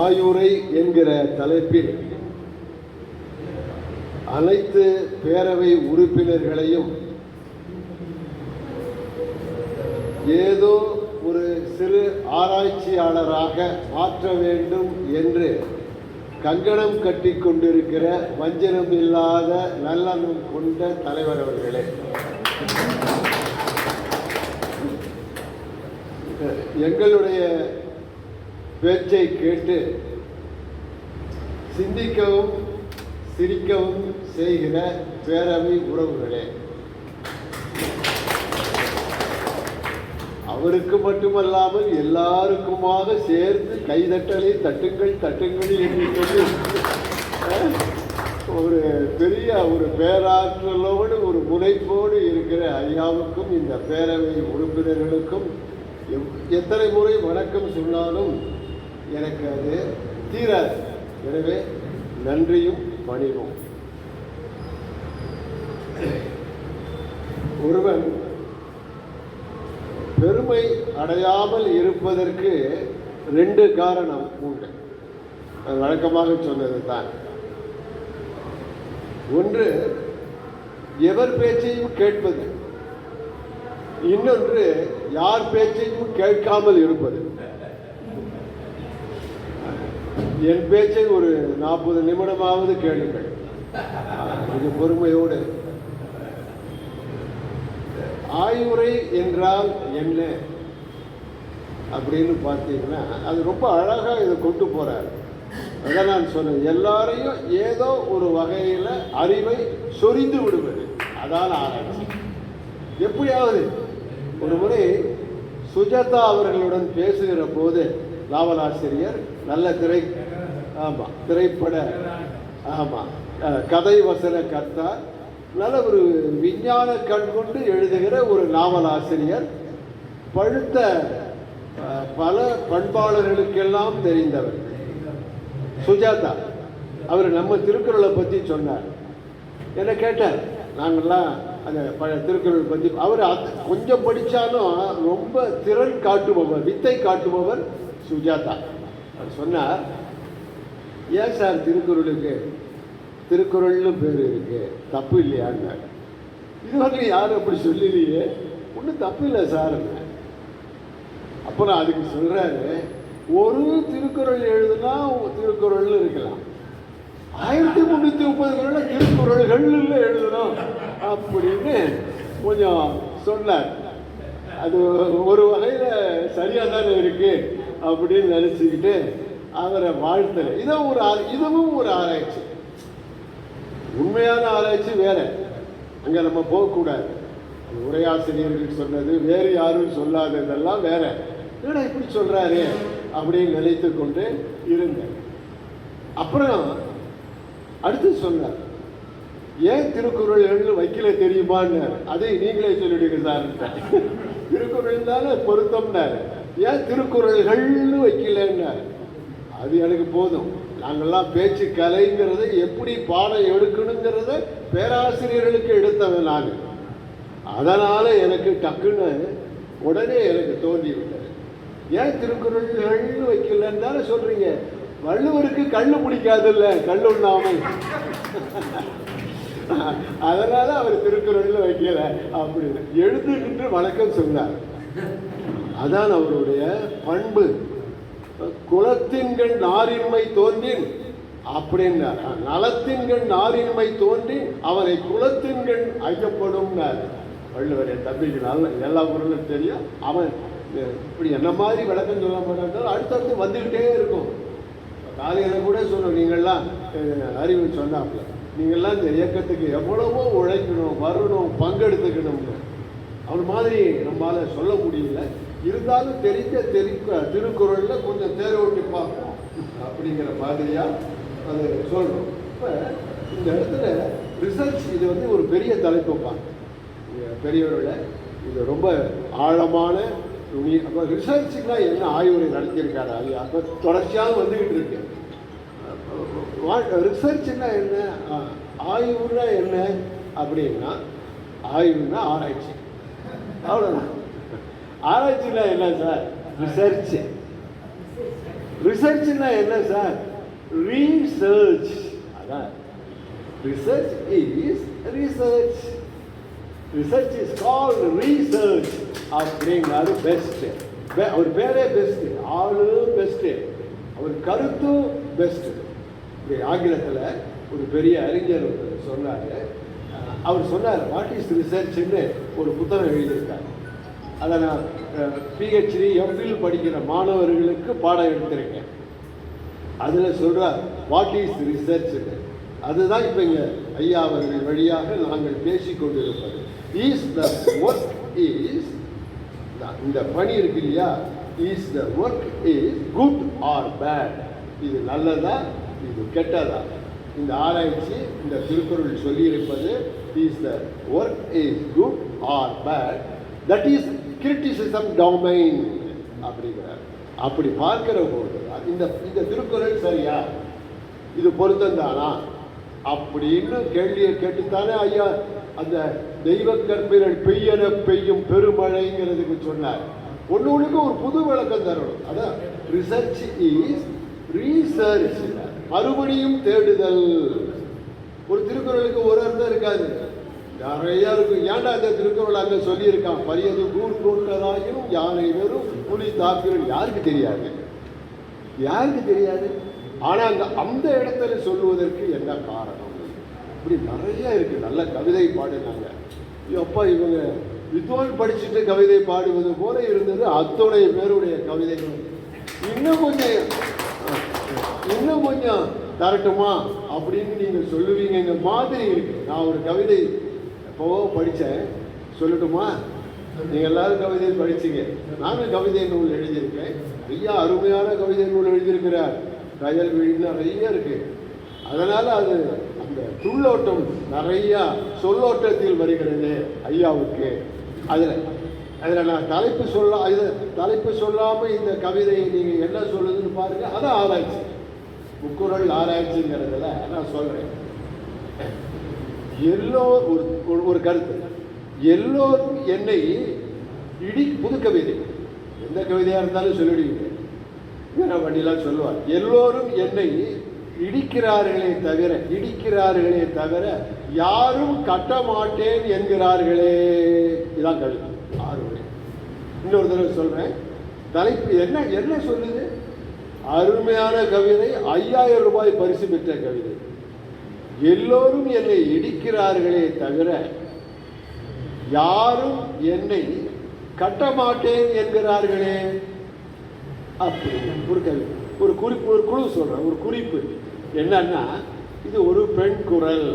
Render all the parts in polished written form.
ஆயுரை என்கிற தலைப்பில் அனைத்து பேரவை உறுப்பினர்களையும் ஏதோ ஒரு சிறு ஆராய்ச்சியாளராக மாற்ற வேண்டும் என்று கங்கணம் கட்டி கொண்டிருக்கிற வஞ்சனம் இல்லாத நல்லெண்ணம் கொண்ட தலைவர் அவர்களே, எங்களுடைய பேச்சை கேட்டு சிந்திக்கவும் சிரிக்கவும் செய்கிற பேரவை உறவுகளே, அவருக்கு மட்டுமல்லாமல் எல்லாருக்குமாக சேர்ந்து கைதட்டலை தட்டுங்கள் தட்டுங்கள் என்று சொல்லி ஒரு பெரிய ஒரு பேராற்றலோடு ஒரு முனைப்போடு இருக்கிற ஐயாவுக்கும் இந்த பேரவை உறுப்பினர்களுக்கும் எத்தனை முறை வணக்கம் சொன்னாலும் எனக்கு அது தீராது. எனவே நன்றியும் பணிவும். ஒருவன் பெருமை அடையாமல் இருப்பதற்கு 2 காரணம் உண்டு. வழக்கமாக சொன்னது தான். ஒன்று, எவர் பேச்சையும் கேட்பது. இன்னொன்று, யார் பேச்சையும் கேட்காமல் இருப்பது. என் பேச்சை ஒரு 40 நிமிடமாவது கேளுங்கள். இது பொறுமையோடு. ஆயுரை என்றால் என்ன அப்படின்னு பார்த்தீங்கன்னா, அது ரொம்ப அழகாக இதை கொண்டு போறாரு. அதான் நான் சொன்னேன், எல்லாரையும் ஏதோ ஒரு வகையில் அறிவை சொரிந்து விடுவது, அதான் ஆராய்ச்சி. எப்படியாவது ஒரு முறை சுஜாதா அவர்களுடன் பேசுகிற போது, நாவலாசிரியர், நல்ல திரைப்பட கதை வசன கர்த்தா, நல்ல ஒரு விஞ்ஞான கண் கொண்டு எழுதுகிற ஒரு நாவலாசிரியர், பழுத்த பல பண்பாளர்களுக்கெல்லாம் தெரிந்தவர் சுஜாதா. அவர் நம்ம திருக்குறளை பற்றி சொன்னார். என்ன கேட்டார், நாங்கள்லாம் அந்த திருக்குறள் பற்றி. அவர் கொஞ்சம் படித்தாலும் ரொம்ப திறன் காட்டுபவர், வித்தை காட்டுபவர் சுஜாதா. அவர் சொன்னார், ஏன் சார் திருக்குறள்னு பேர் இருக்கு, தப்பு இல்லையான்னு. இதுவரை யாரும் அப்படி சொல்லலையே, ஒன்றும் தப்பு இல்லை சார். அப்புறம் அதுக்கு சொல்றாரு, ஒரு திருக்குறள் எழுதுனா திருக்குறள்னு இருக்கலாம், 1330 திருக்குறள்கள் எழுதணும் அப்படின்னு கொஞ்சம் சொன்னார். அது ஒரு வகையில் சரியாக தானே இருக்கு அப்படின்னு நினச்சிக்கிட்டு அவரை வாழ்த்தலை. இதுவும் ஒரு ஆராய்ச்சி. உண்மையான ஆராய்ச்சி வேற, அங்கே நம்ம போகக்கூடாது. உரையாசிரியர்கள் சொன்னது வேறு யாரும் சொல்லாததெல்லாம் வேற. ஏன்னா இப்படி சொல்றாரு அப்படின்னு நினைத்து கொண்டு இருந்தேன். அப்புறம் அடுத்து சொன்னார், ஏன் திருக்குறள்கள் வைக்கல தெரியுமான்னு. அதை நீங்களே சொல்லிடுங்க சார். திருக்குறள் தானே பொருத்தம்னாரு, ஏன் திருக்குறள்கள்னு வைக்கலன்னாரு. அது எனக்கு போதும். நாங்கள்லாம் பேச்சு கலைங்கிறத எப்படி பாடம் எடுக்கணுங்கிறத பேராசிரியர்களுக்கு எடுத்தவன் நான். அதனால் எனக்கு டக்குன்னு உடனே எனக்கு தோன்றிவிட்டது, ஏன் திருக்குறள்கள்னு வைக்கலன்னு தானே சொல்கிறீங்க. வள்ளுவருக்கு கண்ணு பிடிக்காது இல்லை, கல்லுண்ணாமை. அதனால் அவர் திருக்குறள்னு வைக்கல அப்படின்னு எழுதுகின்ற வழக்கம் சொன்னார். அதான் அவருடைய பண்பு. குலத்தின்கண் நாரின்மை தோன்றின் அப்படின்னார். நலத்தின்கண் நாரின்மை தோன்றி அவனை குலத்தின்கண் ஐயப்படும் வள்ளுவர். என் தம்பிக்கு நல்ல எல்லா பொருளும் தெரியும். அவன் இப்படி என்ன மாதிரி விளக்கம் சொல்ல மாட்டாங்க, அடுத்தடுத்து வந்துக்கிட்டே இருக்கும். காலையில் கூட சொன்னோம், நீங்கள்லாம் அறிவு சொன்னாப்புல, நீங்கள்லாம் இந்த இயக்கத்துக்கு எவ்வளவோ உழைக்கணும், வரணும், பங்கெடுத்துக்கணும்னு. அவன் மாதிரி நம்மளால் சொல்ல முடியல. இருந்தாலும் திருக்குறளில் கொஞ்சம் தேரோட்டி பார்ப்போம் அப்படிங்கிற மாதிரியாக அது சொல்கிறோம். இப்போ இந்த இடத்துல ரிசர்ச், இது ஒரு பெரிய தலைப்புப்பா பெரியவர்களை. இது ரொம்ப ஆழமான அப்போ ரிசர்ச்சுக்கெலாம் என்ன ஆய்வுரை நடத்தியிருக்காரு அது அப்போ தொடர்ச்சியாக வந்துக்கிட்டு இருக்கு. ரிசர்ச்சுன்னா என்ன, ஆய்வுன்னா என்ன அப்படின்னா, ஆய்வுன்னா ஆராய்ச்சி, அவ்வளோதான். ஆராய்ச்சினா என்ன சார்? ரிசர்ச். ரிசர்ச்னா என்ன சார்? ரீசர்ச். அதான் research is research. Research is called research அப்படிங்கிறாரு. பெஸ்ட். அவர் பேரே பெஸ்ட், ஆளு பெஸ்ட், அவர் கருத்தும் பெஸ்ட். ஆங்கிலத்தில் ஒரு பெரிய அறிஞர் சொன்னார். அவர் சொன்னார் வாட் இஸ் ரிசர்ச்னு ஒரு புத்தகம் எழுதியிருக்கார். அதை நான் பிஹெச்டி எம்ஃபில் படிக்கிற மாணவர்களுக்கு பாடம் எடுத்திருக்கேன். அதில் சொல்கிறார் வாட் இஸ் ரிசர்ச்னு. அதுதான் இப்போ இங்கே ஐயா அவர்கள் வழியாக நாங்கள் பேசிக்கொண்டிருப்பது. இஸ் த ஒர்க் இஸ், இந்த பணி இருக்கு இல்லையா, is the work is good or bad, இது நல்லதா இது கெட்டதா? இந்த ஆராய்ச்சி இந்த திருக்குறள் சொல்லியிருப்பது is the work is good or bad, that is criticism domain அப்படிங்கிறார். அப்படி பார்க்கிற போது இந்த இந்த திருக்குறள் சரியா, இது பொருத்தந்தானா அப்படின்னு கேள்வியை கேட்டுத்தானே ஐயா அந்த தெய்வ கற்பிரல் பெய்யன பெய்யும் பெருமழைங்கிறதுக்கு சொன்னார். ஒன்று ஒரு புது விளக்கம் தரணும். அதான் ரிசர்ச் இஸ் ரீசர்ச், மறுபடியும் தேடுதல். ஒரு திருக்குறளுக்கு ஒரு அர்த்தம் இருக்காது, நிறையா இருக்கும். ஏன்டா இந்த திருக்குறள் அங்கே சொல்லியிருக்கான், பரியது கூர் கொண்டதாயும் யானை வெறும் புலி தாக்குதல். யாருக்கு தெரியாது, யாருக்கு தெரியாது. ஆனால் அந்த இடத்துல சொல்லுவதற்கு என்ன காரணம்? இப்படி நிறைய இருக்கு. நல்ல கவிதை பாடினாங்க. அப்பா இவங்க வித்வான் படிச்சுட்டு கவிதை பாடுவது போல இருந்தது அத்தனை பேருடைய கவிதைகள். இன்னும் கொஞ்சம் தரட்டுமா அப்படின்னு நீங்கள் சொல்லுவீங்க மாதிரி இருக்கு. நான் ஒரு கவிதை எப்போவோ படித்தேன், சொல்லட்டுமா? நீங்கள் எல்லாரும் கவிதை படிச்சிங்க. நானும் கவிதை நூல் எழுதியிருக்கேன். ஐயா அருமையான கவிதை நூல் எழுதியிருக்கிறார். கயல் வீடு நிறைய இருக்கு. அதனால் அது அந்த துள்ளோட்டம் நிறையா சொல்லோட்டத்தில் வருகிறது ஐயாவுக்கு. அதில் நான் தலைப்பு சொல்லாமல் இந்த கவிதையை நீங்கள் என்ன சொல்லுதுன்னு பாருங்கள். அதான் ஆராய்ச்சி, முக்குறள் ஆராய்ச்சிங்கிறதுல நான் சொல்கிறேன். ஒரு கருத்து, எல்லோரும் என்னை புது கவிதை, எந்த கவிதையாக இருந்தாலும் சொல்லிடுவீங்க, வண்டிலாம் சொல்லுவார். எல்லோரும் என்னை இடிக்கிறார்களே தவிர யாரும் கட்ட மாட்டேன் என்கிறார்களே. இதான் கவிதை. 6 வரை. இன்னொரு தடவை சொல்றேன். தலைப்பு என்ன சொல்லுது? அருமையான கவிதை, 5000 ரூபாய் பரிசு பெற்ற கவிதை. எல்லோரும் என்னை இடிக்கிறார்களே தவிர யாரும் என்னை கட்ட மாட்டேன் என்கிறார்களே. அப்படி ஒரு கவிதை, ஒரு குறிப்பு, ஒரு குழு சொல்கிறேன். ஒரு குறிப்பு என்னன்னா, இது ஒரு பெண் குரல்,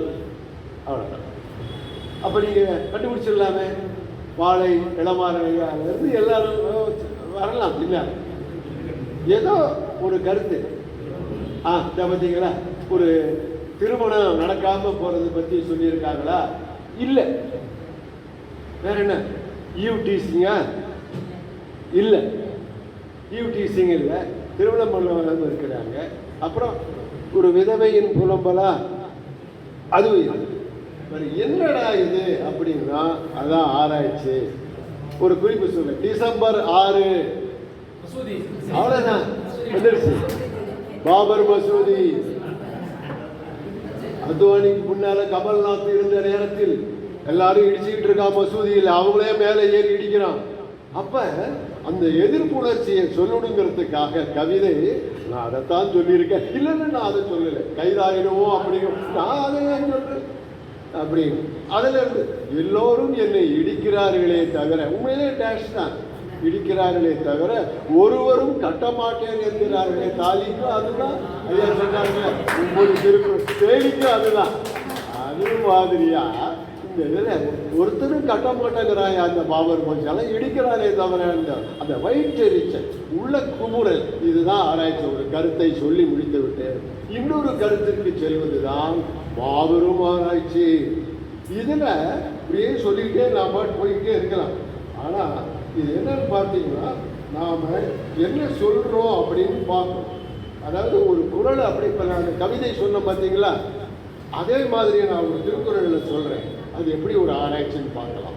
அவ்வளோதான். அப்போ நீங்கள் கண்டுபிடிச்சிடலாமே. வாழை இளமாரிலிருந்து எல்லாரும் வரலாம் இல்லை? ஏதோ ஒரு கருத்து. பார்த்தீங்களா, ஒரு திருமணம் நடக்காமல் போகிறது பற்றி சொல்லியிருக்காங்களா? இல்லை. வேற என்ன? ஈவ்டீசிங்கா? இல்லை, ஈவ்டீசிங் இல்லை. திருமணம் பண்ணவங்க இருக்கிறாங்க. அப்புறம் ஒரு விதவையின் புலம்பலா? அதுவும் என்னடா இது அப்படின்னா அதான் ஆராய்ச்சி. ஒரு குறிப்பு சொல்ல, டிசம்பர் 6 அவ்வளோதான் வந்துருச்சு. பாபர் மசூதி, அத்வானிக்கு முன்னால கமல்நாத் இருந்த நேரத்தில் எல்லாரும் இடிச்சுக்கிட்டு இருக்கான் மசூதியில். அவங்களே மேலே ஏறி இடிக்கிறான். அப்ப அந்த எதிர்ப்புணர்ச்சியை சொல்லணுங்கிறதுக்காக கவிதை, நான் அதைத்தான் சொல்லியிருக்கேன். இல்லைன்னு நான் அதை சொல்லலை, கைதாயிடுவோம் அப்படிங்கிற நான் அதை சொல்றேன் அப்படின்னு. அதுல இருந்து எல்லோரும் என்னை இடிக்கிறார்களே தவிர, உண்மையிலே டேஷ் தான், இடிக்கிறார்களே தவிர ஒருவரும் கட்டமாட்டேன் என்கிறார்களே. தாலிக்கும் அதுதான் ஐயா சொன்னாங்க, ஒவ்வொரு திருக்குறள் தேலிக்கும் அதுதான். அது மாதிரியா இந்த இதில் ஒருத்தரும் கட்ட மாட்டேங்கிறாங்க. அந்த பாபர் மசூதியெல்லாம் இடிக்கிறாரே தவிர அந்த வயிற்றெரிச்சல், உள்ள குமுறல், இதுதான் ஆராய்ச்சி. ஒரு கருத்தை சொல்லி முடித்து விட்டு இன்னொரு கருத்திற்கு செல்வதுதான் மாபெரும் ஆராய்ச்சி. இதில் இப்படியே சொல்லிக்கிட்டே நாம் போய்கிட்டே இருக்கலாம். ஆனால் இது என்னன்னு பார்த்தீங்கன்னா, நாம் என்ன சொல்கிறோம் அப்படின்னு பார்க்கணும். அதாவது ஒரு குறளை அப்படி இப்போ நான் அந்த கவிதை சொன்னேன் பார்த்தீங்களா, அதே மாதிரி நான் ஒரு திருக்குறளில் சொல்கிறேன். அது எப்படி ஒரு ஆராய்ச்சின்னு பார்க்கலாம்.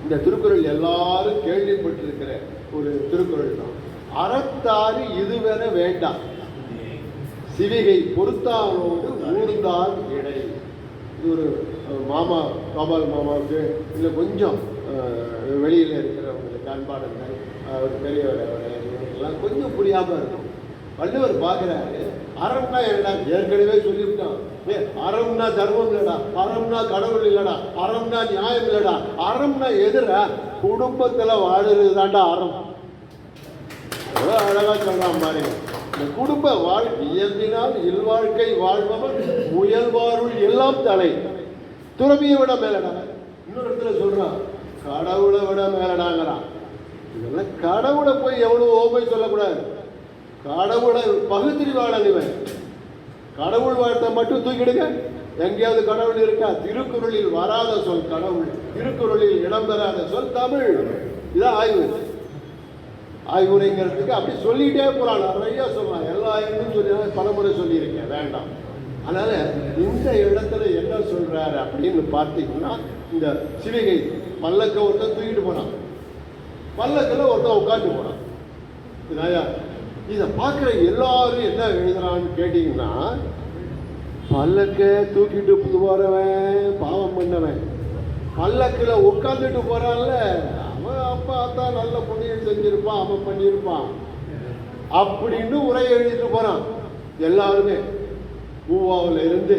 இந்த திருக்குறள் எல்லாரும் கேள்விப்பட்டிருக்கிற ஒரு திருக்குறள் தான். அறத்தாறு இதுவென வேண்டாம், சிவிகை பொறுத்தானோடு ஊர்ந்தால் இடை. இது ஒரு மாமா, கோபால் மாமாவுக்கு இல்லை கொஞ்சம் வெளியில் இருக்கிறவங்களுக்கு அன்பாளர்கள், ஒரு பெரியவரெல்லாம் கொஞ்சம் புரியாமல் இருக்கும். வள்ளுவர் பார்க்குறாரு, அறம்னா என்னடா, ஏற்கனவே சொல்லிவிட்டான். அறம்னா தர்மம் இல்லடா, அறம்னா கடவுள் இல்லடா, அறம்னா நியாயம் இல்லடா, அறம்னா எதிரா குடும்பத்தில் வாழுறது தாண்டா அறம். அழகா சொல்றான் பாருங்க. இந்த குடும்ப வாழ்க்கை இயல்பினால் இல்வாழ்க்கை வாழ்பவன் முயல்வாருள் எல்லாம் தலை, துறவியை விட மேலடா. இன்னொரு இடத்துல சொல்றான், கடவுளை விட மேலடாங்கிறான். இதெல்லாம் கடவுளை போய் எவ்வளவு ஓமை சொல்லக்கூடாது. கடவுளை பகுத்தறிவாளன். கடவுள் வாழ்த்தை மட்டும் தூக்கிடுங்க. எங்கேயாவது கடவுள் இருக்கா? திருக்குறளில் வராத சொல் கடவுள், திருக்குறளில் இடம்பெறாத சொல் தமிழ். இதான் ஆய்வுரைங்கிறதுக்கு அப்படி சொல்லிட்டே போறான். நிறைய சொல்லலாம், எல்லா இடமும் சொல்லி பலமுறை சொல்லியிருக்கேன், வேண்டாம். அதனால இந்த இடத்துல என்ன சொல்றாரு அப்படின்னு பார்த்தீங்கன்னா, இந்த சிவிகை பல்லக்க ஒருத்தன் தூக்கிட்டு போனான், பல்லக்கில் ஒருத்தன் உட்காந்து போனான். இதை பார்க்குற எல்லாரும் என்ன எழுதுறான்னு கேட்டீங்கன்னா, பல்லக்க தூக்கிட்டு போறவன் பாவம் பண்ணவன், பல்லக்கில் உட்காந்துட்டு போறான்ல அவன் அப்பா தான் நல்ல புண்ணியம் செஞ்சிருப்பான், அவன் பண்ணியிருப்பான் அப்படின்னு உரை எழுதிட்டு போறான் எல்லாருமே. பூவாவில் இருந்து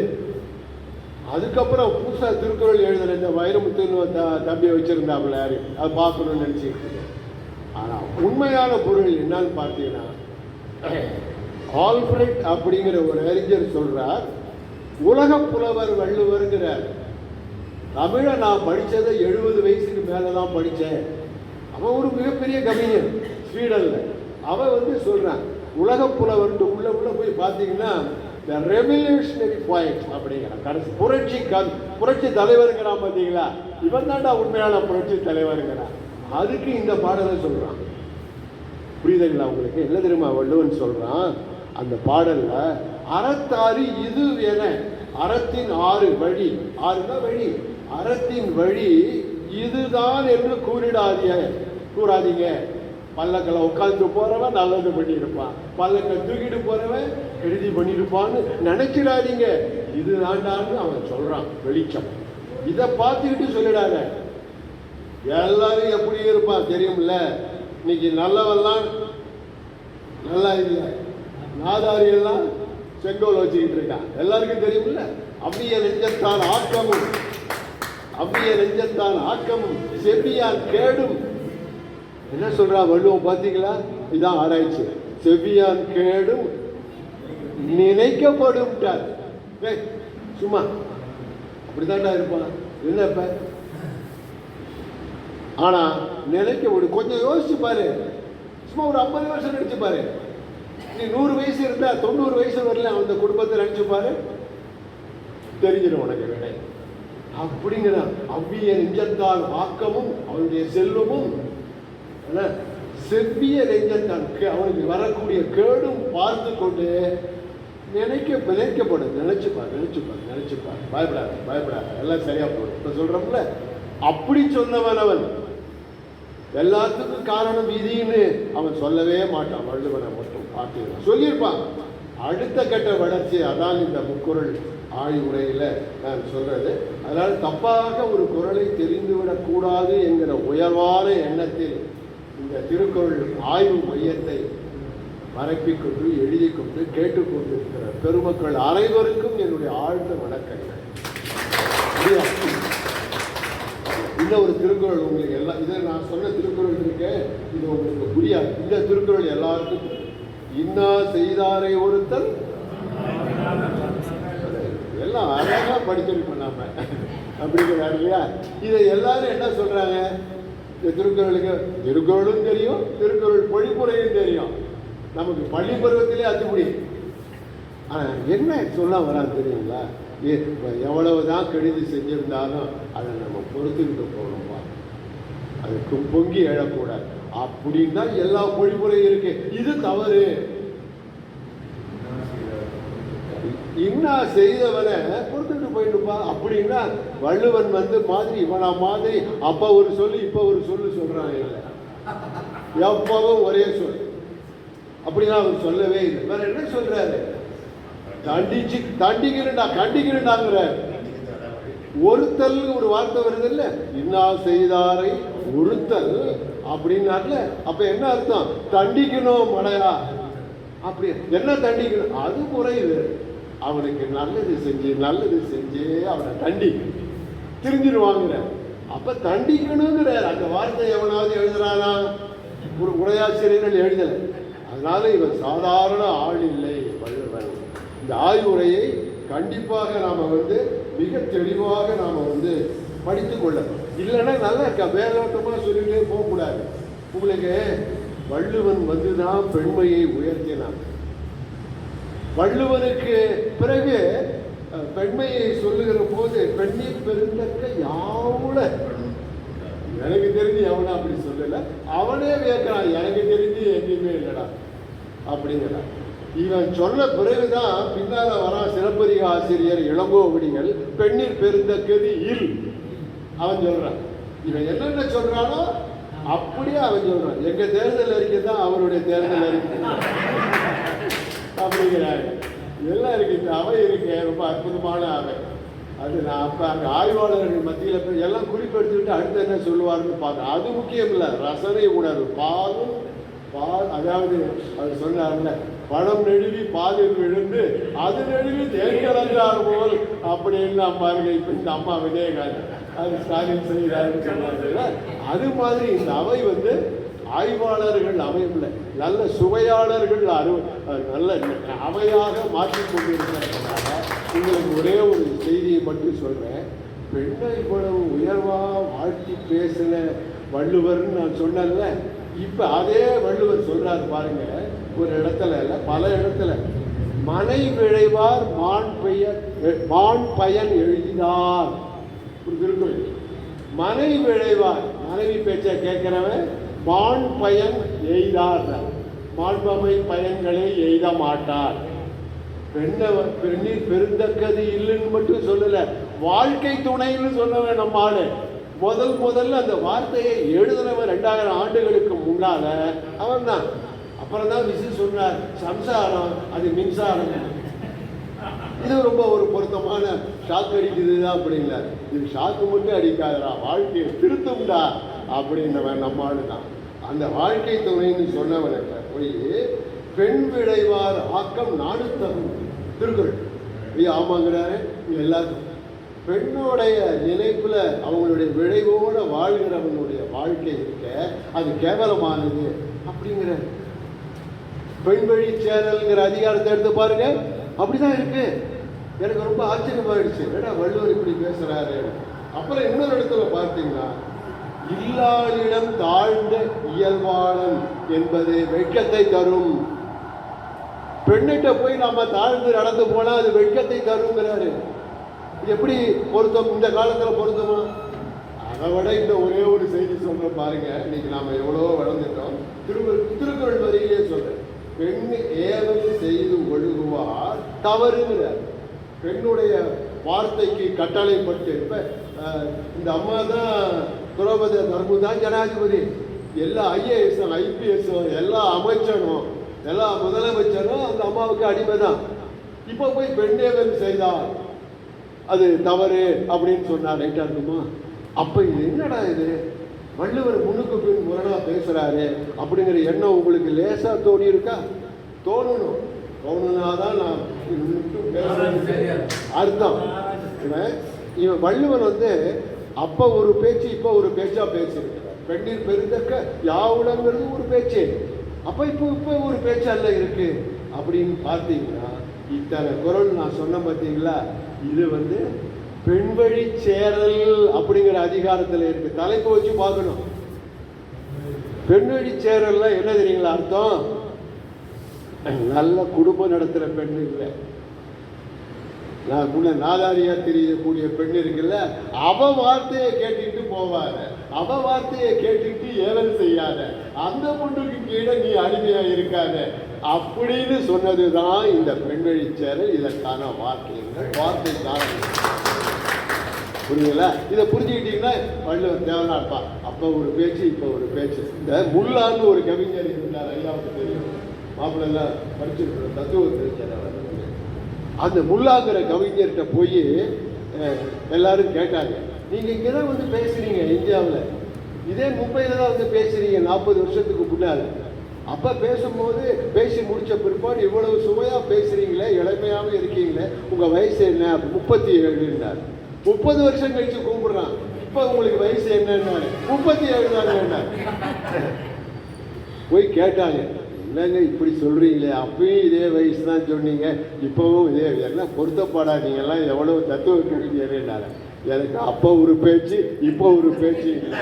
அதுக்கப்புறம் புதுசா திருக்குறள் எழுதுற இந்த வைரமுத்துன்னு தம்பியை வச்சிருந்தாப்புல யாரு, அதை பார்க்கணும்னு நினைச்சிட்டு. ஆனா உண்மையான பொருள் என்னன்னு பார்த்தீங்கன்னா, ஆல்ஃபிரட் அப்படிங்கிற ஒரு அறிஞர் சொல்றார், உலக புலவர் வள்ளுவர்ங்கிறார். தமிழை நான் படித்ததை 70 வயசுக்கு மேலே தான் படித்தேன். அவன் ஒரு மிகப்பெரிய கவிஞர் ஸ்வீடன்ல. அவன் சொல்றான், உலக புலவர்ட்டு உள்ள போய் பார்த்தீங்கன்னா த ரெவல்யூஷனரி பாயிண்ட் அப்படிங்கிறான். கடைசி புரட்சி தலைவருங்கிறான். பார்த்தீங்களா, இவன் தாண்டா உண்மையான புரட்சி தலைவருங்கிறான். அதுக்கு இந்த பாடலை சொல்றான். புரியுதுங்களா உங்களுக்கு? என்ன தெரியுமா வள்ளுவன் சொல்றான் அந்த பாடல்ல, அறத்தாறு இது என, அறத்தின் 6 வழி, 6 வழி, அறத்தின் வழி இதுதான் என்று கூறாதீங்க. பல்லக்கில் உட்காந்து போறவன் நல்லது பண்ணியிருப்பான், பல்லக்க தூக்கிட்டு போறவன் கெடுதி பண்ணியிருப்பான்னு நினைச்சிடாதீங்க, இதுதான்டான்னு அவன் சொல்றான். வெளிச்சம் இதை பார்த்துக்கிட்டு சொல்லிடாத. எல்லாரும் எப்படி இருப்பான் தெரியும்ல. இன்னைக்கு நல்லவெல்லாம் நல்லா இல்லை, நாதாரி எல்லாம் செங்கோல் வச்சுக்கிட்டு இருக்கான், எல்லாருக்கும் தெரியும்ல. அவ்விய நெஞ்சத்தான் ஆக்கமும், அவ்விய நெஞ்சத்தான் ஆக்கமும் செவ்வியான் கேடும். என்ன சொல்றா வள்ளுவம் பார்த்தீங்களா? இதான் ஆராய்ச்சி. செவ்வியான் கேடும் நினைக்கப்படும். சும்மா அப்படித்தான்டா இருப்பான். என்னப்ப ஆனா நினைக்க முடியும். கொஞ்சம் யோசிச்சு பாரு, சும்மா ஒரு 50 வருஷம் நினைச்சு பாரு. நீ 100 வயசு இருந்தா 90 வயசு வரல அந்த குடும்பத்தை நினைச்சு பாரு, தெரிஞ்சிடும் உனக்கு விடை. அப்படிங்கிற அவ்விய நெஞ்சத்தான் ஆக்கமும் அவனுடைய செல்வமும், செவ்விய நெஞ்சத்தான் அவனுக்கு வரக்கூடிய கேடும் பார்த்து கொண்டு நினைக்கப்படும். நினைச்சுப்பார், பயப்படாத, எல்லாம் சரியா போடும். இப்ப சொல்றோம்ல, அப்படி சொன்னவன் அவன். எல்லாத்துக்கும் காரணம் விதின்னு அவன் சொல்லவே மாட்டான். வள்ளுவனை மட்டும் பார்த்து சொல்லியிருப்பான். அடுத்த கட்ட வளர்ச்சி அதான் இந்த முக்குறள் ஆய்வுரையில நான் சொல்றது. அதனால் தப்பாக ஒரு குறளை தெரிந்துவிடக் கூடாது என்கிற உயர்வான எண்ணத்தில் இந்த திருக்குறள் ஆய்வு மையத்தை மறைப்பிக்கொண்டு எழுதி கொண்டு கேட்டுக்கொண்டிருக்கிற பெருமக்கள் அனைவருக்கும் என்னுடைய ஆழ்ந்த வணக்கங்கள். இந்த ஒரு திருக்குறள் உங்களுக்கு எல்லாம், இதை நான் சொன்ன திருக்குறள் இருக்கேன், இது உங்களுக்கு புரியாது. இந்த திருக்குறள் எல்லாருக்கும் இன்னா செய்தாரை ஒருத்தல் எல்லாம் அழகா படிச்சிருக்கோம் நாம அப்படிங்கிறாரு இல்லையா? இதை எல்லாரும் என்ன சொல்றாங்க, இந்த திருக்குறளும் தெரியும், திருக்குறள் பொழிப்புரையும் தெரியும். நமக்கு பள்ளி பருவத்திலே அத்துப்படி. ஆனால் என்ன சொல்ல வராது தெரியுங்களா? எவ்வளவுதான் கெடுதி செஞ்சிருந்தாலும் அதை நம்ம பொறுத்துக்கிட்டு போகணும்பா, அதுக்கு பொங்கி எழக்கூடாது அப்படின்னா எல்லா பொழிப்புரையும் இருக்கு. இது தவறு. இன்னா செய்தவனை பொறுத்துட்டு போயிடுப்பா அப்படின்னா வள்ளுவன் மாதிரி இவனா மாதிரி அப்ப ஒரு சொல்லு இப்ப ஒரு சொல்லு சொல்றான். இல்லை, எப்பவும் ஒரே சொல். அப்படிலாம் அவர் சொல்லவே இல்லை. வேற என்ன சொல்றாரு? கண்டிக்கிறேன்டாங்கிறார். ஒருத்தல் ஒரு வார்த்தை வருது இல்ல, இன்னா செய்தாரை ஒருத்தல் அப்படின்னார்ல. அப்ப என்ன அர்த்தம்? தண்டிக்கணும் மடையா. அப்படி என்ன தண்டிக்கணும்? அது குறையுது. அவனுக்கு நல்லது செஞ்சு அவனை தெரிஞ்சிருவாங்க. அப்ப தண்டிக்கணுங்கிறார். அந்த வார்த்தை எவனாவது எழுதுறானா? ஒரு உரையாசிரியர்கள் எழுதலை. அதனால இவன் சாதாரண ஆள் இல்லை வள்ளுவன். இந்த ஆய்வுரையை கண்டிப்பாக நாம மிக தெளிவாக நாம படித்து கொள்ளணும். இல்லைன்னா நல்லா வேலோட்டமாக சொல்லிட்டே போகக்கூடாது. உங்களுக்கு வள்ளுவன் தான் பெண்மையை உயர்த்தினான். வள்ளுவனுக்கு பிறகு பெண்மையை சொல்லுகிற போது பெண்ணீர் பெருந்தக்க யாவுல, எனக்கு தெரிஞ்சு எவனா அப்படி சொல்லல, அவனே வியக்கிறான். எனக்கு தெரிஞ்சு எங்கேயுமே இல்லடா அப்படிங்கிறான். இவன் சொன்ன பிறகுதான் பின்னால வரான் சிலப்பதிக ஆசிரியர் இளங்கோவடிகள் பெண்ணீர் பெருந்தக்கது இல் அவன் சொல்றான். இவன் என்னென்ன சொல்றானோ அப்படியே அவன் சொல்றான். எங்க தேர்தல் அறிக்கை தான் அவருடைய தேர்தல் அறிக்கை அப்படிங்கிறாங்க. எல்லாம் இருக்கு. இந்த அவை இருக்கு, ரொம்ப அற்புதமான அவை. அது நான் அப்ப அங்கே ஆய்வாளர்கள் மத்தியில் போய் எல்லாம் குறிப்பெடுத்துக்கிட்டு அடுத்து என்ன சொல்லுவாருன்னு பார்த்தேன். அது முக்கியம் இல்லை, ரசனை உணர்வு. பால் அதாவது அவர் சொன்னார்ல, பழம் நெழுவி பாலில் விழுந்து அது நெழுவி தேர்கலந்தார் போல் அப்படின்னு நான் பாருங்க. இப்போ இந்த அம்மா விஜயகாந்த் அது ஸ்டாலின் செய்கிறாருன்னு சொன்னாங்க. அது மாதிரி இந்த அவை ஆய்வாளர்கள் அவையில்லை, நல்ல சுவையாளர்கள் நல்ல அவையாக மாற்றிக் கொண்டிருக்கிறதுனால உங்களுக்கு ஒரே ஒரு செய்தியை மட்டும் சொல்றேன். பெண்ணை இவ்வளவு உயர்வா வாழ்த்தி பேசின வள்ளுவர்னு நான் சொன்னேன்ல, இப்ப அதே வள்ளுவர் சொல்றாரு பாருங்க. ஒரு இடத்துல இல்ல, பல இடத்துல மனை விழைவார் மான் பயன் எழுதினார். ஒரு திருக்குறள். மனை விழைவார், மனைவி பேச்ச கேட்கிறவன் மான் பயன் எய்தார், மாண்பமை பயன்களை எய்த மாட்டார். பெண்ணீர் பெருந்தக்கது இல்லைன்னு மட்டும் சொல்லல, வாழ்க்கை துணைன்னு சொன்னவன் நம்ம ஆளு. முதல்ல அந்த வார்த்தையை எழுதினவன் 2000 ஆண்டுகளுக்கு முன்னால அவன் தான். அப்புறம் தான் விசு சொன்னார், சம்சாரம் அது மின்சாரம். இது ரொம்ப ஒரு பொருத்தமான ஷாக் அடிக்குதுதான் அப்படின்னார். இது ஷாக்கு மட்டும் அடிக்காதடா, வாழ்க்கையை திருத்தும்டா அப்படின்னவன் நம்ம ஆளு தான். அந்த வாழ்க்கை துணைன்னு சொன்னவனுக்கு போய் பெண் விளைவார் ஆக்கம் நாடு தரும் திருக்குறள். ஆமாங்கிறாரு. எல்லாருக்கும் பெண்ணுடைய நினைப்புல அவங்களுடைய விளைவோட வாழ்கிறவனுடைய வாழ்க்கை இருக்க அது கேவலமானது அப்படிங்கிற பெண் வழி சேனல்ங்கிற அதிகாரத்தை எடுத்து பாருங்க. அப்படிதான் இருக்கு. எனக்கு ரொம்ப ஆச்சரியமாயிடுச்சு, ஏடா வள்ளுவர் இப்படி பேசுறாரு. அப்புறம் இன்னொரு இடத்துல பார்த்தீங்கன்னா, இல்லாளிடம் தாழ்ந்த இயல்பாளன் என்பது வெட்கத்தை தரும். பெண்ணிட்ட போய் நாம தாழ்ந்து நடந்து போனா அது வெட்கத்தை தருங்கிறாரு. எப்படி பொருத்தம்? இந்த காலத்துல பொருத்தமா? அதை விட இந்த ஒரே ஒரு செய்தி சொல்ற பாருங்க. இன்னைக்கு நாம எவ்வளவோ வளர்ந்துட்டோம். திருக்குறள் வரியிலே சொல்றேன், பெண் ஏவல் செய்து ஒழுகுவார் தவறுங்கிறார். பெண்ணுடைய வார்த்தைக்கு கட்டளைப்பட்டு இப்ப இந்த அம்மா தான் திரௌபதி முர்மு தான் ஜனாதிபதி. எல்லா IAS IPS எல்லா அமைச்சரும் எல்லா முதலமைச்சரும் அந்த அம்மாவுக்கு அடிமை தான். இப்போ போய் பெண்ணேவல் செய்தார் அது தவறு அப்படின்னு சொன்னா ரைட்டா இருக்குமா? அப்ப இது என்னடா இது? வள்ளுவர் முன்னுக்கு பின் முரணா பேசுறாரு அப்படிங்கிற எண்ணம் உங்களுக்கு லேசா தோணி இருக்கா? தோணுனாதான் நான் அர்த்தம். இவன் வள்ளுவர் அப்ப ஒரு பேச்சு இப்ப ஒரு பேச்சா பேசியிருக்கிறார். பெண்ணீர் பெருந்தக்க யாவுலங்கிறது ஒரு பேச்சு, அப்ப இப்ப ஒரு பேச்சு அல்ல இருக்கு அப்படின்னு பார்த்தீங்கன்னா, இத்தனை குரல் நான் சொன்ன பார்த்தீங்களா? இது பெண்வழி சேரல் அப்படிங்கிற அதிகாரத்தில் இருக்கு. தலைப்பு வச்சு பார்க்கணும். பெண்வழி சேரல்ல என்ன தெரியுங்களா அர்த்தம்? நல்ல குடும்பம் நடத்துற பெண் இல்லை, நாதாரியா தெரியக்கூடிய பெண் இருக்குல்ல, அவ வார்த்தையை கேட்டுக்கிட்டு போவாத, அவ வார்த்தையை கேட்டுக்கிட்டு ஏவல் செய்யாத, அந்த பொண்ணுக்கு கீழே நீ அடிமையா இருக்காத அப்படின்னு சொன்னதுதான் இந்த பெண்வழி சேரல். இதற்கான வார்த்தை காரணம் புரியுங்களா? இதை புரிஞ்சுக்கிட்டீங்கன்னா வள்ளுவர் தேவனா இருப்பா. அப்ப ஒரு பேச்சு இப்ப ஒரு பேச்சு. இந்த முல்லான்னு ஒரு கவிஞர் இருந்தார், ஐயாவுக்கு தெரியும். மாப்பிள்ளெல்லாம் படிச்சிருக்கிற தத்துவம் தெரிஞ்சவர். அந்த முல்லாங்கிற கவிஞர்கிட்ட போய் எல்லாரும் கேட்டாங்க, நீங்கள் இங்கே தான் வந்து பேசுகிறீங்க இந்தியாவில், இதே மும்பையில் தான் வந்து பேசுகிறீங்க 40 வருஷத்துக்கு முன்னால். அப்போ பேசும்போது பேசி முடித்த பிற்பாடு இவ்வளவு சுவையாக பேசுகிறீங்களே, இளமையாக இருக்கீங்களே, உங்கள் வயசு என்ன? 37ன்னார். 30 வருஷம் கழித்து கூப்பிடுறான், இப்போ உங்களுக்கு வயசு என்னன்னாரு. 37 தாங்க. போய் கேட்டாங்க, என்னங்க இப்படி சொல்கிறீங்களே, அப்பயும் இதே வயசு தான் சொன்னீங்க, இப்போவும் இதே எல்லாம் பொருத்தப்பாடா, நீங்கள்லாம் எவ்வளோ தத்துவ கவிஞர்னால. எனக்கு அப்போ ஒரு பேச்சு இப்போ ஒரு பேச்சு இல்லை,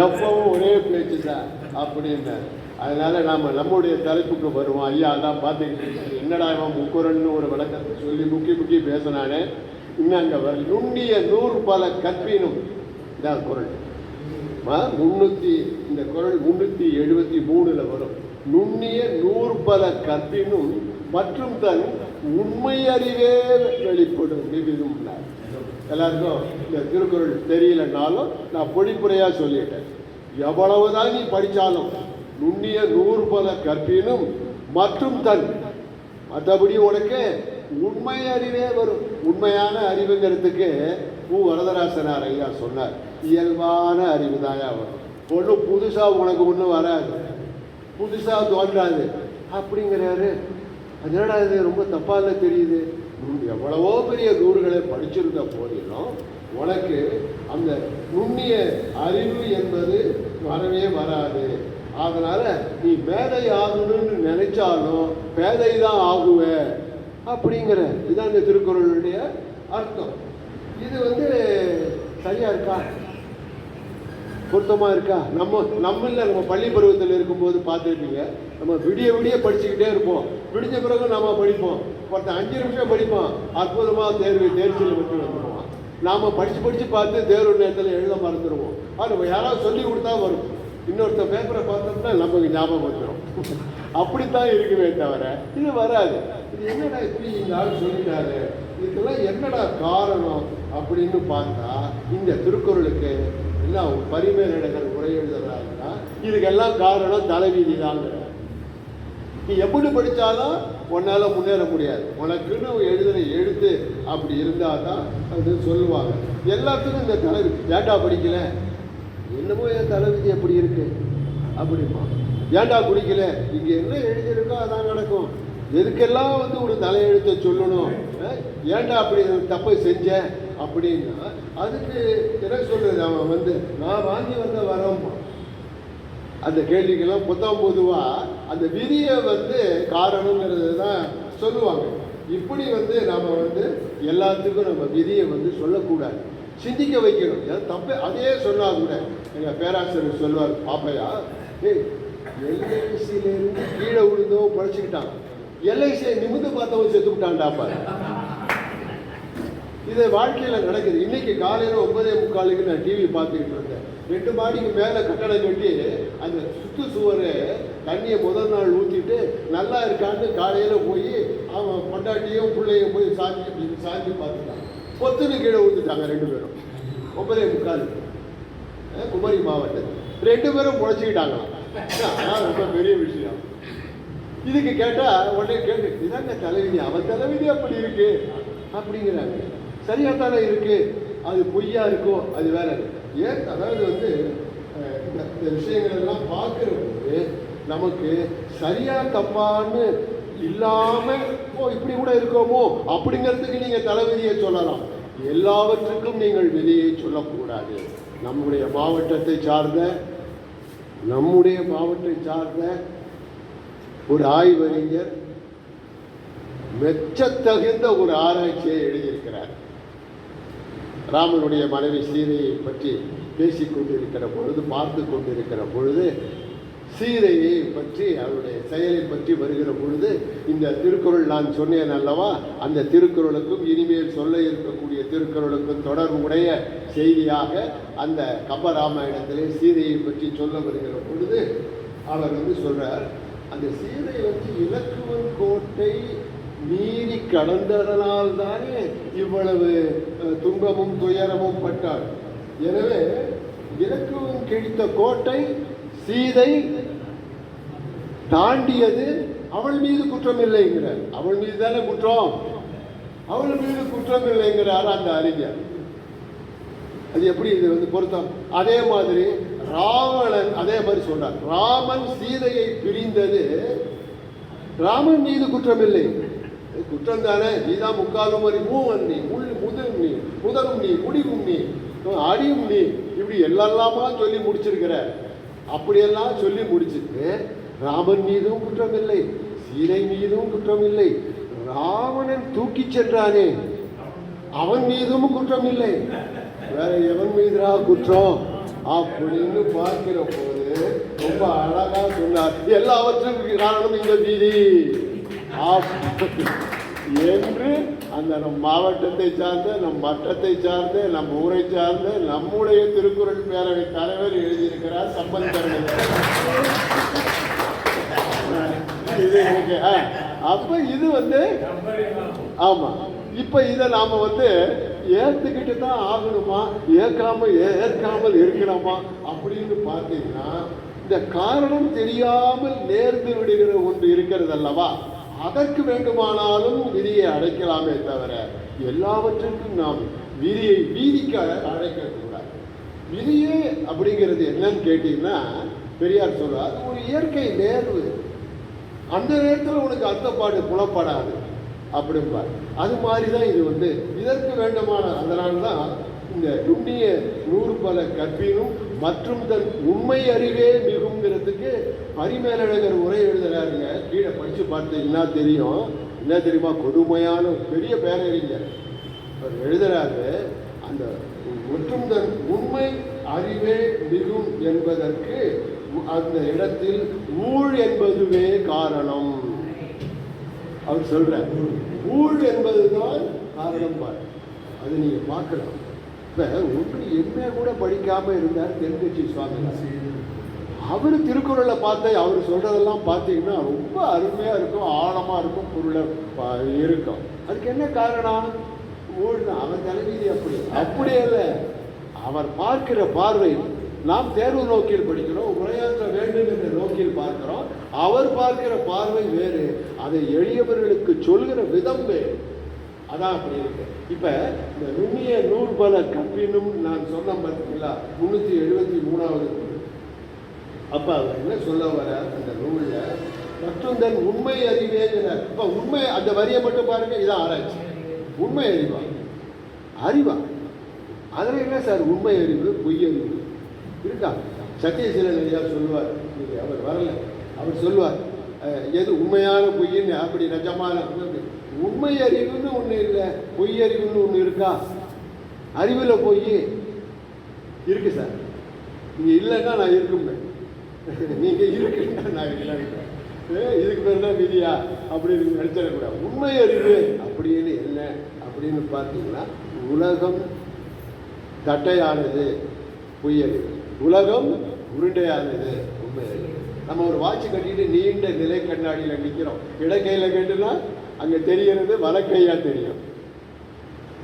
எப்பவும் ஒரே பேச்சு தான் அப்படின்னாரு. அதனால நம்முடைய தலைப்புக்கு வருவோம். ஐயா அதான் பார்த்துக்கிட்டு என்னடா இவன் முக்குரன்னு ஒரு விளக்கத்தை சொல்லி முக்கி பேசினானே, இன்னும் அங்கே வர நுண்ணிய 100 பல கற்பினும் இதான் குரல். இந்த குரல் 373 வரும். நுண்ணிய 100 பல கற்பினும் மற்றும் தன் உண்மை அறிவே வெளிப்படும் நிவிதும். எல்லாருக்கும் இந்த திருக்குறள் தெரியலனாலும் நான் பொழிப்புரையா சொல்லிட்டேன். எவ்வளவுதான் நீ படித்தாலும் நுண்ணிய 100 பல கற்பினும் மற்றும் தன், மற்றபடி உனக்கு உண்மை அறிவே வரும். உண்மையான அறிவுங்கிறதுக்கு வரதராசனார் ஐயா சொன்னார், இயல்பான அறிவு தாயா வரும். ஒன்றும் புதுசாக உனக்கு ஒன்றும் வராது, புதுசாக தோன்றாது அப்படிங்கிறாரு. அதனால அது ரொம்ப தப்பாக தெரியுது. எவ்வளவோ பெரிய நூல்களை படிச்சிருந்த போதிலும் உனக்கு அந்த நுண்ணிய அறிவு என்பது வரவே வராது. அதனால நீ மேதை ஆகணும்னு நினைச்சாலும் பேதை தான் ஆகுவ அப்படிங்கிற இதுதான் இந்த திருக்குறளுடைய அர்த்தம். இது சரியா இருக்கா, பொருத்தமாக இருக்கா? நம்ம பள்ளி பருவத்தில் இருக்கும்போது பார்த்துருப்பீங்க, நம்ம விடிய படிச்சுக்கிட்டே இருப்போம். விடிஞ்ச பிறகு நம்ம படிப்போம். ஒருத்தன் 5 நிமிஷம் படிப்போம், அற்புதமாக தேர்ச்சியில் விட்டு வந்துடுவோம். நாம் படித்து பார்த்து தேர்வு நேரத்தில் எழுத மறந்துடுவோம். அது யாராவது சொல்லி கொடுத்தா வரும். இன்னொருத்த பேப்பரை பார்த்தோம்னா நமக்கு ஞாபகம் வந்துடும். அப்படித்தான் இருக்குமே தவிர இது வராது. இது என்னடா இப்படி இந்த ஆள் சொல்லிட்டாரு, இதுக்கெல்லாம் என்னடா காரணம் அப்படின்னு பார்த்தா இந்த திருக்குறளுக்கு எல்லாம் பரிமேலழகர் உரை எழுதுறாங்கன்னா இதுக்கெல்லாம் காரணம் தலைவிதி தாங்க. நீ எப்படி படித்தாலும் உன்னால் முன்னேற முடியாது. உனக்குன்னு எழுதுன எழுத்து அப்படி இருந்தால் தான் அது சொல்லுவாங்க. எல்லாத்துக்கும் இந்த தலைவிதி. ஏண்டா படிக்கல, என்னமோ என் தலைவிதி எப்படி இருக்கு அப்படிமா. ஏண்டா குடிக்கல, இங்கே என்ன எழுதியிருக்கோ அதான் நடக்கும். எதுக்கெல்லாம் ஒரு தலையெழுத்தை சொல்லணும், ஏண்டா அப்படி தப்பை செஞ்சேன் அப்படின்னா அதுக்கு என்ன சொல்றது, அவன் நான் வாங்கி வந்த வரோம். அந்த கேள்விக்கெல்லாம் பொதுவாக அந்த விதியை காரணங்கிறது தான் சொல்லுவாங்க. இப்படி நாம் எல்லாத்துக்கும் நம்ம விதியை சொல்லக்கூடாது, சிந்திக்க வைக்கணும். தப்பு அதே சொன்னால் கூட எங்கள் பேராசிரியர் சொல்லுவார், பாப்பையா எல்ஐசியிலேருந்து கீழே விழுந்தவன் பழச்சிக்கிட்டான், எல்ஐசியை நிமிந்து பார்த்தவன் செத்து விட்டான்டாப்பா. இது வாழ்க்கையில் நடக்குது. இன்னைக்கு காலையில் 9:45 நான் டிவி பார்த்துக்கிட்டு இருந்தேன். 2 மாடிக்கு மேலே கட்டடம் கட்டி அந்த சுற்று சுவர் தண்ணியை முதல் நாள் ஊற்றிட்டு நல்லா இருக்கான்னு காலையில் போய் அவன் பொண்டாட்டியும் பிள்ளையும் போய் சாஞ்சி பார்த்துட்டான். பொத்துன்னு கீழே ஊற்றுட்டாங்க 2 பேரும். 9:45 குமரி மாவட்டத்தில் 2 பேரும் முளைச்சிக்கிட்டாங்களாம். அதான் ரொம்ப பெரிய விஷயம். இதுக்கு கேட்டால் உடனே கேட்டு இதாங்க தலைவிதி, அவன் தலைவிதி அப்படி இருக்கு அப்படிங்கிறாங்க. சரியாக தானே இருக்கு, அது பொய்யா இருக்கும் அது வேற. ஏன் அதாவது இந்த விஷயங்கள் எல்லாம் பார்க்குற போது நமக்கு சரியா தப்பான்னு இல்லாமல் இப்படி கூட இருக்கோமோ அப்படிங்கிறதுக்கு நீங்கள் தலைவிதியை சொல்லலாம். எல்லாவற்றுக்கும் நீங்கள் விதியை சொல்லக்கூடாது. நம்முடைய மாவட்டத்தை சார்ந்த ஒரு ஆய்வறிஞர் மெச்சத்தகுந்த ஒரு ஆராய்ச்சியை எழுதியிருக்கிறார். ராமனுடைய மனைவி சீதையை பற்றி பேசிக்கொண்டிருக்கிற பொழுது, பார்த்து கொண்டிருக்கிற பொழுது, சீதையை பற்றி அவருடைய செயலை பற்றி வருகிற பொழுது இந்த திருக்குறள் நான் சொன்னேன் அல்லவா, அந்த திருக்குறளுக்கும் இனிமேல் சொல்ல இருக்கக்கூடிய திருக்குறளுக்கும் தொடர்புடைய செய்தியாக அந்த கம்பராமாயணத்திலே சீதையை பற்றி சொல்ல வருகிற பொழுது அவர் சொல்றார், அந்த சீதை இலக்குவன் கோட்டை மீறி கடந்ததனால் தானே இவ்வளவு துன்பமும் துயரமும் பட்டார். எனவே இலக்குவன் கிழித்த கோட்டை சீதை தாண்டியது அவள் மீது குற்றம் இல்லைங்கிறார். அவள் மீது தானே குற்றம், அவள் மீது குற்றம் இல்லைங்கிறார் அந்த அறிஞர். அது எப்படி இது பொருத்தம்? அதே மாதிரி ராவணன் அதே மாதிரி சொல்றார். ராமன் சீதையை பிரிந்தது ராமன் மீது குற்றம் இல்லை, குற்றம் தானே. நீதான் முக்காலும் வரி மூவன் நீ, முதலும் நீ, முதலும் நீ, முடிவும் நீ, அடியும் நீ, இப்படி எல்லாமா சொல்லி முடிச்சிருக்கிற. அப்படியெல்லாம் சொல்லி முடிச்சுட்டு ராமன் மீதும் குற்றம் இல்லை, சீதை மீதும் குற்றம் இல்லை. ராவணன் தூக்கி சென்றானே அவன் மீதும் குற்றம் இல்லை. வேற எவன் மீதுரா குற்றம் அப்படின்னு பார்க்கிற போது ரொம்ப அழகா சொன்னார். எல்லாவற்றுக்கும் காரணம் இந்த விதி என்று அந்த நம் மாவட்டத்தை சார்ந்த, நம் மட்டத்தை சார்ந்த, நம் ஊரை சார்ந்த நம்முடைய திருக்குறள் பேரவை தலைவர் எழுதியிருக்கிறார் சம்பந்தர். அப்ப இது ஆமா, இப்ப இதை நாம ஏத்துக்கிட்டு தான் ஆகணுமா, ஏற்காமல் இருக்கணுமா அப்படின்னு பார்த்தீங்கன்னா, இந்த காரணம் தெரியாமல் நேர்ந்து விடுகிற ஒன்று இருக்கிறது அல்லவா, அதற்கு வேண்டுமானாலும் விதியை அடைக்கலாமே தவிர எல்லாவற்றுக்கும் நாம் வீதிக்கு அழைக்கக்கூடாது. விதியே அப்படிங்கிறது என்னன்னு கேட்டீங்கன்னா, பெரியார் சொல்றார், ஒரு இயற்கை நேர்வு. அந்த நேரத்தில் உனக்கு அர்த்தப்பாடு புலப்படாது அப்படிம்பார். அது மாதிரி தான் இது இதற்கு வேண்டுமான. அதனால தான் இந்த நுண்ணிய நூறு பல கற்பினும் மற்றும் தன் உண்மை அறிவே மிகுங்கிறதுக்கு பரிமேலழகர் உரை எழுதுறாருங்க. கீழே படித்து பார்த்தீங்கன்னா தெரியும். என்ன தெரியுமா, கொடுமையான பெரிய பேரறிஞர் எழுதுறாரு. அந்த மற்றும் தன் உண்மை அறிவே மிகும் என்பதற்கு அந்த இடத்தில் ஊழ் என்பதுவே காரணம். அவர் சொல்ற ஊழ் என்பதுதான் காரணம் பாரு. அது நீங்க பார்க்கலாம். இப்ப ஒன்று எம்ஏ கூட படிக்காம இருந்தார் தென்கட்சி சுவாமி. அவரு திருக்குறளை பார்த்த அவர் சொல்றதெல்லாம் பார்த்தீங்கன்னா ரொம்ப அருமையா இருக்கும், ஆழமா இருக்கும், பொருளை இருக்கும். அதுக்கு என்ன காரணம்? ஊழ் தான். அவன் தலைவீதி அப்படியே இல்லை. அவர் பார்க்கிற பார்வை, நாம் தேர்வு நோக்கில் படிக்கிறோம், உரையாற்ற வேண்டும் என்ற நோக்கில் பார்க்கிறோம். அவர் பார்க்கிற பார்வை வேறு, அதை எளியவர்களுக்கு சொல்கிற விதம் வேறு. அதான் அப்படி இருக்கு. இப்ப இந்த நுண்ணிய நூறு பல கற்பினும் நான் சொன்ன பார்த்தீங்களா, 373வது. அப்ப அவர் என்ன சொல்ல வர அந்த நூல்ல, மற்றும் தன் உண்மை அறிவேங்கிறார். இப்ப உண்மை அந்த வரியை மட்டும் பாருங்க, இதான் ஆராய்ச்சி. உண்மை அறிவா அதுல என்ன சார் உண்மை அறிவு, பொய் அறிவு இருக்கா? சத்தியசீலன் ஐயா சொல்லுவார், அவர் வரல, அவர் சொல்லுவார் எது உண்மையான பொய்ன்னு. அப்படி நிஜமான உண்மை அறிவுன்னு ஒன்று இல்லை, பொய் அறிவுன்னு ஒன்று இருக்கா? அறிவில் பொய் இருக்கு சார். நீங்க இல்லைன்னா நான் இருக்குமே, நீங்க இருக்குன்னா நான் இல்லைன்னு. இதுக்கு பேர் தான் விதியா அப்படின்னு நினைச்சிடக்கூடாது. உண்மை அறிவு அப்படின்னு என்ன அப்படின்னு பார்த்தீங்கன்னா, உலகம் தட்டையானது பொய்யறிவு, உலகம் உருண்டையானது உண்மை அறிவு. நம்ம ஒரு வாட்சி கட்டிட்டு நீண்ட நிலை கண்ணாடியில் நிற்கிறோம். இடக்கையில் கேட்டுனா அங்கே தெரிகிறது, வலக்கையா தெரியும்.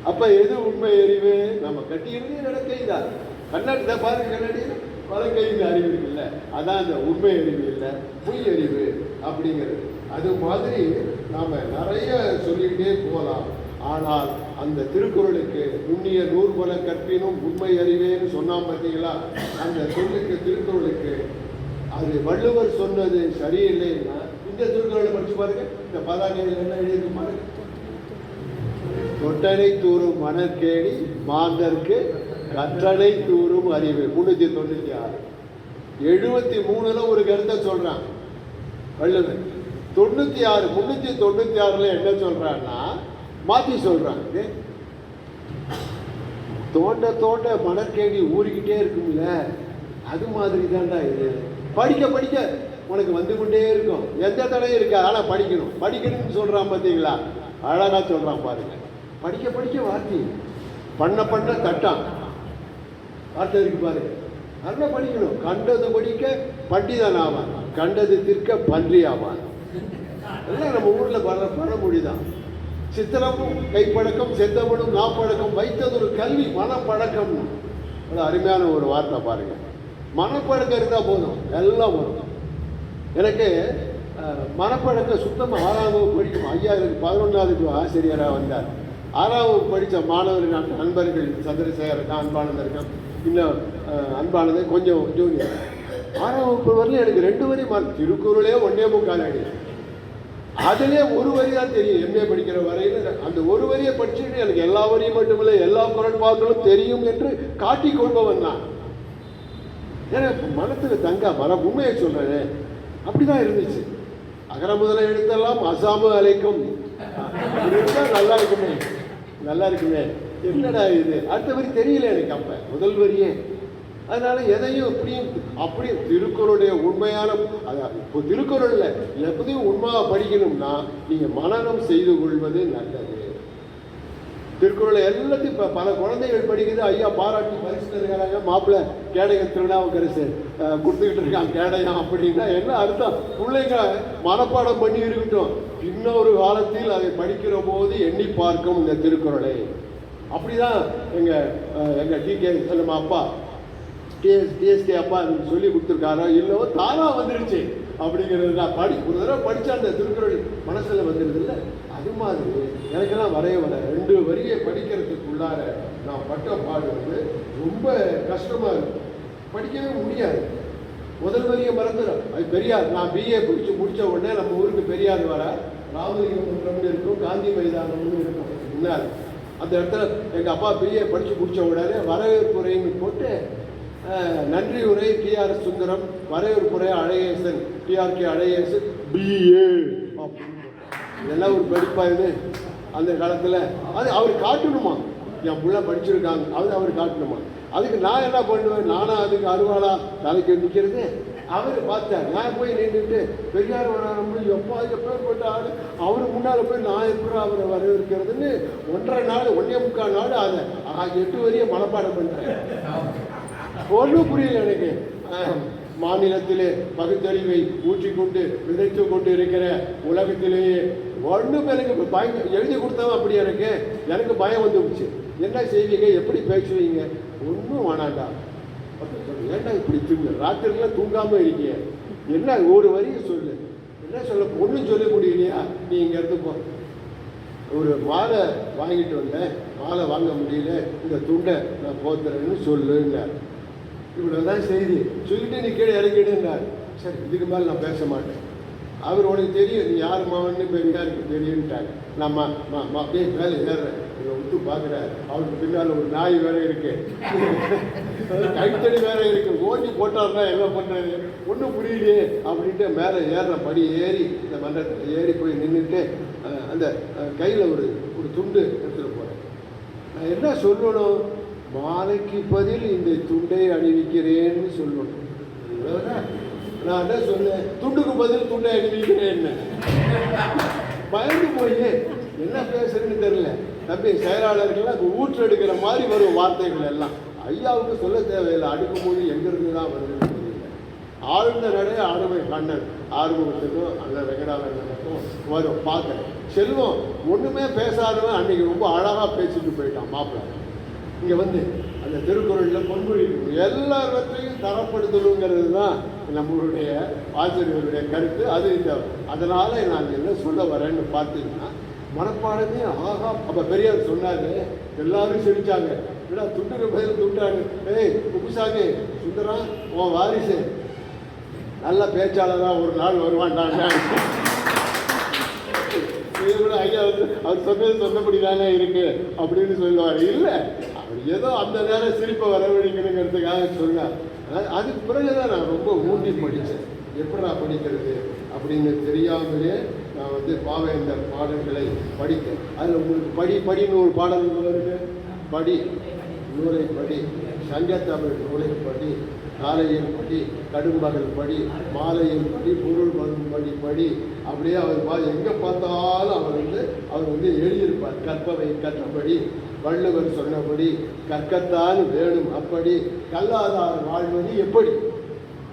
அப்போ எது உண்மை அறிவு? நம்ம கட்டிக்கிறது இடக்கை தான். கண்ணாடி தான் பாருங்க, கண்ணாடியில் வலக்கையின் அறிவு இருக்குல்ல, அதான் அந்த உண்மை அறிவு இல்லை, பொய் அறிவு அப்படிங்கிறது. அது மாதிரி நாம் நிறைய சொல்லிக்கிட்டே போகலாம். ஆனால் அந்த திருக்குறளுக்கு நுண்ணிய நூறு பல கற்பினும் உண்மை அறிவேன்னு சொன்னான் பார்த்தீங்களா, அந்த சொல்லுக்கு திருக்குறளுக்கு அது வள்ளுவர் சொன்னது சரியில்லைன்னா இந்த திருக்குறளை படிச்சு பாருங்க. இந்த பதாகையில் என்ன எழுதியிருக்கு பாருங்க. தொட்டனை தூரும் மணற்கேணி மாந்தருக்கு கற்றனை தூரும் அறிவு. 396. 73ல ஒரு கருத்தை சொல்றான் வள்ளுவர். 96 396ல என்ன சொல்றான்னா மாற்றி சொல்றாங்க. தோண்ட தோண்ட மணற்கேணி ஊறிக்கிட்டே இருக்கும்ல, அது மாதிரி தான்டா இது. படிக்க படிக்க உனக்கு வந்து கொண்டே இருக்கும், எந்த தடையும் இருக்கா. ஆனால் படிக்கணும்னு சொல்றான் பார்த்தீங்களா, அழகா சொல்றான் பாருங்க. படிக்க படிக்க வார்த்தை பண்ண தட்டான் வார்த்தை இருக்கு பாருங்க. நல்லா படிக்கணும். கண்டது படிக்க பண்டிதன் ஆவான், கண்டது திற்க பன்றி ஆவான். எல்லாம் நம்ம ஊர்ல பழமொழிதான். சித்திரமும் கைப்பழக்கம், செத்தவனும் நாப்பழக்கம், வைத்தது ஒரு கல்வி மனப்பழக்கம். அருமையான ஒரு வார்த்தை பாருங்க. மனப்பழக்கம் இருந்தால் போதும், எல்லாம் வரும். எனக்கு மனப்பழக்கம் சுத்தமாக 6ஆம் வகுப்பு படிக்கும். ஐயா எனக்கு 11வது ஆசிரியராக வந்தார். 6ஆம் வகுப்பு படித்த மாணவர்கள் நண்பர்கள் சந்திரசேகர் இருக்கான், அன்பானந்தர் இருக்கான், இன்னும் அன்பானந்தர் கொஞ்சம் ஜூனியர். 6ஆம் வகுப்பு வரலையும் எனக்கு 2 வரி திருக்குறளே 1.25 அடி. அதிலே ஒரு வரி தான் தெரியும். எம்ஏ படிக்கிற வரையில் அந்த ஒரு வரியை படிச்சுட்டு எனக்கு எல்லா வரியும் மட்டுமில்லை எல்லா குரட்பாக்களும் தெரியும் என்று காட்டி கொள்பவன் தான். ஏன்னா மனத்தில் தங்கா உண்மையை சொல்கிறேன், அப்படிதான் இருந்துச்சு. அகர முதல எழுத்தெல்லாம் அசாமு அழைக்கும் இருந்தால் நல்லா இருக்குமே, நல்லா இருக்குமே. என்னடா இது அடுத்த வரி தெரியல எனக்கு அப்போ முதல் வரியே. அதனால எதையும் அப்படியும் திருக்குறளுடைய உண்மையான இப்போ திருக்குறளில் எப்படியும் உண்மையாக படிக்கணும்னா நீங்கள் மனனம் செய்து கொள்வது நல்லது. திருக்குறளை எல்லாத்தையும் இப்போ பல குழந்தைகள் படிக்குது. ஐயா பாராட்டி பரிசு தருகிறாங்க. மாப்பிள்ளை கேடயம் திருநாவுக்கரசு கொடுத்துக்கிட்டு இருக்கான் கேடயம் அப்படின்னா என்ன அர்த்தம்? பிள்ளைங்க மனப்பாடம் பண்ணி இருக்கட்டும், இன்னொரு காலத்தில் அதை படிக்கிற போது எண்ணி பார்க்கும் இந்த திருக்குறளை. அப்படிதான் எங்கள் டிகே நம்ம அப்பா டிஎஸ்கே அப்பா சொல்லி கொடுத்துருக்காரோ இல்லவோ தானாக வந்துருச்சு அப்படிங்கிறது. நான் ஒரு தடவை படித்தா அந்த திருக்குறள் மனசில் வந்துடுது இல்லை. அது மாதிரி எனக்கெல்லாம் வர 2 வரியை படிக்கிறதுக்குள்ளார நான் பட்ட பாடு ரொம்ப கஷ்டமாக இருக்கும். படிக்கவே முடியாது. முதல் வரியை மறந்துடும். அது பெரியார். நான் பிஏ முடித்த உடனே நம்ம ஊருக்கு பெரியார் வர ராமலிங்கம் இருக்கும், காந்தி மைதானம்னு இருக்கும். முன்னாள் அந்த இடத்துல எங்கள் அப்பா பிஏ படித்து முடித்த உடனே வரவேற்புரைன்னு போட்டு நன்றி உரை டிஆர் சுந்தரம், வரவேற்புரை அழகேசன் டிஆர்கே அழகேசன் பிஏ அப்படின்னு. இதெல்லாம் ஒரு படிப்பா இது அந்த காலத்தில். அது அவர் காட்டணுமா, என் பிள்ளை படிச்சிருக்காங்க அவர் காட்டணுமா. அதுக்கு நான் என்ன பண்ணுவேன், நானும் அதுக்கு அருவாளா தலைக்கு நிற்கிறது. அவர் பார்த்தார். நான் போய் நின்றுட்டு பெரியார் வராமல் எப்போ பேர் போட்டு ஆடு அவரு முன்னால் போய் நான் எப்படி அவரை வரவேற்கிறதுன்னு 1.5 நாள் 1.25 நாள் அதை 8 வரியை மனப்பாடம் பண்ணுறேன். ஒன்றும் புரியல எனக்கு. மாநிலத்திலே பகுத்தறிவை ஊற்றிக்கொண்டு விதைத்து கொண்டு இருக்கிற உலகத்திலேயே ஒன்றும் எனக்கு பயம் எழுதி கொடுத்தவன் அப்படி எனக்கு பயம் வந்துடுச்சு. என்ன செய்வீங்க, எப்படி பேசுவீங்க, ஒன்றும் வேணாண்டா. ஏன்டா இப்படி ராத்திரிலாம் தூங்காமல் இருக்கீங்க, என்ன ஒரு வரியை சொல்லு, என்ன சொல்ல ஒன்றும் சொல்ல முடியலையா, நீ இங்கேருந்து போ. ஒரு மாலை வாங்கிட்டு வந்தேன், மாலை வாங்க முடியல, இந்த துண்டை நான் போத்துறேன்னு சொல்லுன்னார். இவ்வளோதான் செய்தி. சொல்லிட்டு நீ கீழே இறங்கிடுன்னார். சரி, இதுக்கு மேலே நான் பேச மாட்டேன். அவர் உனக்கு தெரியும் நீ யார் மாவன்னு பெரியாருக்கு தெரியுன்ட்டாங்க. நான் அப்படியே மேலே ஏறுறேன். இதை விட்டு பார்க்குறாரு. அவருக்கு பின்னால் ஒரு நாய் வேற இருக்கு, கைத்தடி வேற இருக்கு. ஓட்டி போட்டாருன்னா என்ன பண்ணுறது, ஒன்றும் புரியலையே அப்படின்ட்டு மேலே ஏறுற படி ஏறி இந்த மன்றத்தில் ஏறி போய் நின்றுட்டு அந்த கையில் ஒரு துண்டு எடுத்துகிட்டு போகிறேன். நான் என்ன சொல்லணும், மாலைக்கு பதில் இந்த துண்டை அணிவிக்கிறேன்னு சொல்லணும். நான் என்ன சொன்னேன், துண்டுக்கு பதில் துண்டை அணிவிக்கிறேன்னு. பயந்து போய் என்ன பேசுறேன்னு தெரியல. தம்பி செயலாளர்கள்லாம் அது ஊற்று எடுக்கிற மாதிரி வரும் வார்த்தைகள் எல்லாம். ஐயாவுக்கு சொல்ல தேவையில்லை, அடுக்கும்போது எங்கிருந்து தான் வருதுன்னு தெரியல. ஆழ்ந்த நடை ஆளுமை கண்ணன் ஆறுமுகத்துக்கும் அண்ணன் வெங்கடாலனுக்கும் வரும் பார்க்குறேன். செல்வம் ஒன்றுமே பேசாதவன் அன்றைக்கி ரொம்ப அழகாக பேசிட்டு போயிட்டான் மாப்பிள்ளை. இங்கே அந்த திருக்குறளில் பொன்மொழி எல்லாவற்றையும் தரப்படுத்தணுங்கிறது தான் நம்மளுடைய ஆசிரியர்களுடைய கருத்து. அது அதனால் நான் என்ன சொல்ல வரேன்னு பார்த்தீங்கன்னா, மனப்பாடமே ஆகா. அப்போ பெரியார் சொன்னார், எல்லாரும் சிரித்தாங்க. ஏன்னா துண்டுக்கு பதில் துண்டாங்க. ஏய் குப்புசாமி சுந்தரா, உன் வாரிசு நல்ல பேச்சாளராக ஒரு நாள் வருவான்டாங்க. ஐயா அவர் சொன்னபடி தானே இருக்கு அப்படின்னு சொல்லுவார். இல்லை, அவர் ஏதோ அந்த நேரம் சிரிப்பை வரவழைக்கணுங்கிறதுக்காக சொன்னார். அதுக்கு பிறகுதான் நான் ரொம்ப ஊண்டி படித்தேன். எப்படா படிக்கிறது அப்படின்னு தெரியாமலே நான் பாவேந்தர் பாடல்களை படித்தேன். அதில் உங்களுக்கு படின்னு ஒரு பாடல் வருது. படி நூலை படி, சங்கத்தமிழ் நூலை படி, காலையில் படி, கடும்பகல் படி, மாலையில் படி, பொருள் படி அப்படியே அவர் எங்கே பார்த்தாலும் அவர் எழுதியிருப்பார். கற்பவை கற்றபடி, வள்ளுவர் சொன்னபடி கற்கத்தான் வேணும் அப்படி, கல்லாதார் வாழ்வது எப்படி,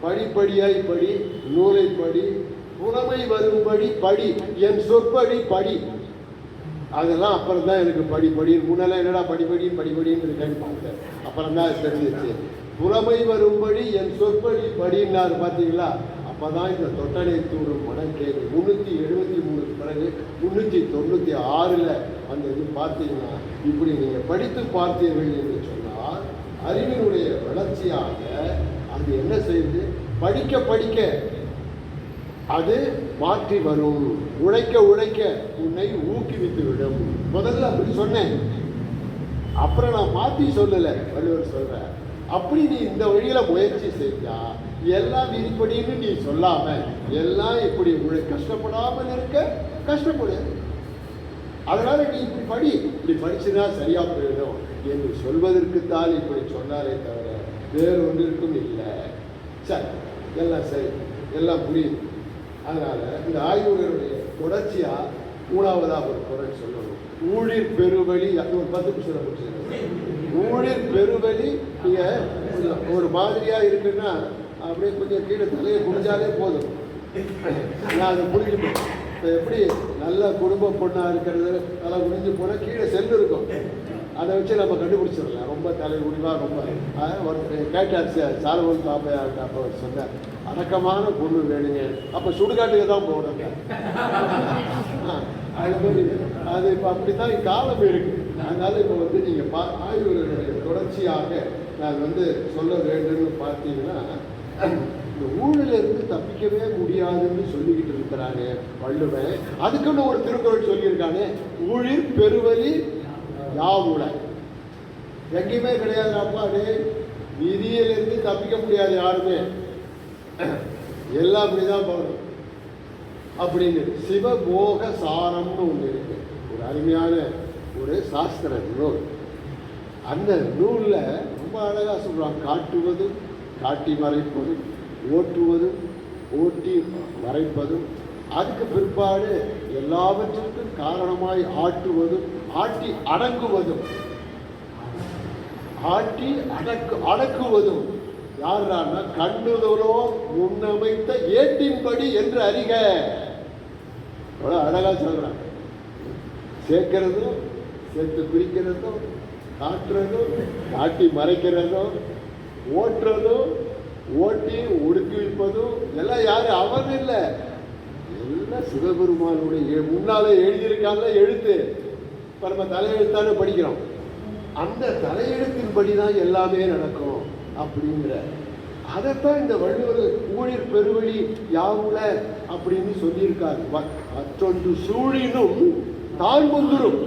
படிப்படியாய் படி, நூலை படி, புலமை வரும்படி படி, என் சொற்படி படி. அதெல்லாம் அப்புறம் தான் எனக்கு படிப்படி. முன்னெல்லாம் என்னடா படிப்படின்னு இருக்கேன்னு பார்த்தேன். அப்புறம் தான் தெரிஞ்சிச்சு. புலமை வரும்படி என் சொற்படி படின்னாரு. பார்த்தீங்களா? அப்போ தான் இந்த தொட்டனை தூரும் மணக்கேணி 373 பிறகு 396 அந்த இது பார்த்தீங்கன்னா இப்படி நீங்கள் படித்து பார்த்தீர்கள் என்று சொன்னால் அறிவினுடைய வளர்ச்சியாக அது என்ன செய்யுது? படிக்க படிக்க அது மாற்றி வரும். உழைக்க உழைக்க உன்னை ஊக்குவித்து விடும். முதல்ல அப்படி சொன்னேன், அப்புறம் நான் மாற்றி சொல்லலை. வள்ளுவர் சொல்ற அப்படி நீ இந்த வழியில முயற்சி செஞ்சா எல்லாம் விதிப்படின்னு நீ சொல்லாம எல்லாம் இப்படி கஷ்டப்படாமல் இருக்க கஷ்டப்படு. அதனால நீ இப்படி படி, இப்படி படிச்சுனா சரியா போயிடும் என்று சொல்வதற்குத்தான் இப்படி சொன்னாரே தவிர வேறொன்றிற்கும் இல்லை. சரி, எல்லாம் சரி, எல்லாம் புரியுது. அதனால இந்த ஆய்வுகளுடைய தொடர்ச்சியா 3ஆவதாக ஒரு குரல் சொல்லணும். ஊழிர் பெருவழி, அது ஒரு 10 நிமிஷம் முடிச்சு. ஊழிர் பெருவழி நீங்க ஒரு மாதிரியா இருக்குன்னா அப்படியே கொஞ்சம் கீழே தலையை குடிஞ்சாலே போதும், நான் அதை புரிஞ்சுப்பேன். இப்போ எப்படி நல்ல குடும்ப பொண்ணாக இருக்கிறது நல்லா குடிஞ்சு போனால் கீழே செல்லு இருக்கும், அதை வச்சு நம்ம கண்டுபிடிச்சிடலாம். ரொம்ப தலை குடிவாக ரொம்ப ஒரு கேட்டார் சாலமன் பாப்பையார் அப்போ சொன்னார், அடக்கமான பொண்ணு வேணுங்க, அப்போ சுடுகாட்டுக்கு தான் போடுங்க. அது மாதிரி அது இப்போ அப்படி தான் காலம் இருக்குது. அதனால் இப்போ நீங்கள் ஆய்வுகளுடைய தொடர்ச்சியாக நான் சொல்ல வேண்டும்னு பார்த்தீங்கன்னா, இந்த ஊழலிருந்து தப்பிக்கவே முடியாதுன்னு சொல்லிக்கிட்டு இருக்கிறாங்க வள்ளுவன். அதுக்குன்னு ஒரு திருக்குறள் சொல்லியிருக்கானே, ஊழிர் பெருவழி யாவுல. எங்கேயுமே கிடையாதுப்பா, அது விதியிலிருந்து தப்பிக்க முடியாது யாருமே, எல்லாம் அப்படிதான் போகணும் அப்படின்னு. சிவபோக சாரம்னு ஒன்று இருக்கு, ஒரு அருமையான ஒரு சாஸ்திர நூல். அந்த நூலில் ரொம்ப அழகாக சொல்கிறாங்க, காட்டுவதும் காட்டி மறைப்பதும் ஓட்டுவதும் ஓட்டி மறைப்பதும் அதுக்கு பிற்பாடு எல்லாவற்றிற்கும் காரணமாய் ஆட்டுவதும் ஆட்டி அடங்குவதும் ஆட்டி அடக்குவதும் யாருன்னா கண்ணுதலோ முன்னமைத்த ஏட்டின்படி என்று அறிக. அவ்வளோ அழகா சொல்றாங்க. சேர்க்கிறதும் சேர்த்து பிரிக்கிறதும் காட்டுறதும் காட்டி மறைக்கிறதும் ஓட்டுறதும் ஓட்டி ஒடுக்குவிப்பதும் எல்லாம் யாரு? அவன் இல்லை, எல்லாம் சிவபெருமானுடைய முன்னாலே எழுதியிருக்காங்க எழுத்து. இப்போ நம்ம தலையெழுத்தானே படிக்கிறோம், அந்த தலையெழுத்தின்படி தான் எல்லாமே நடக்கும் அப்படிங்கிற அதைத்தான் இந்த வள்ளுவர் ஊழிர் பெருவழி யாவுல அப்படின்னு சொல்லியிருக்காரு. மற்றொன்று சூழினும் தான் முந்துரும்.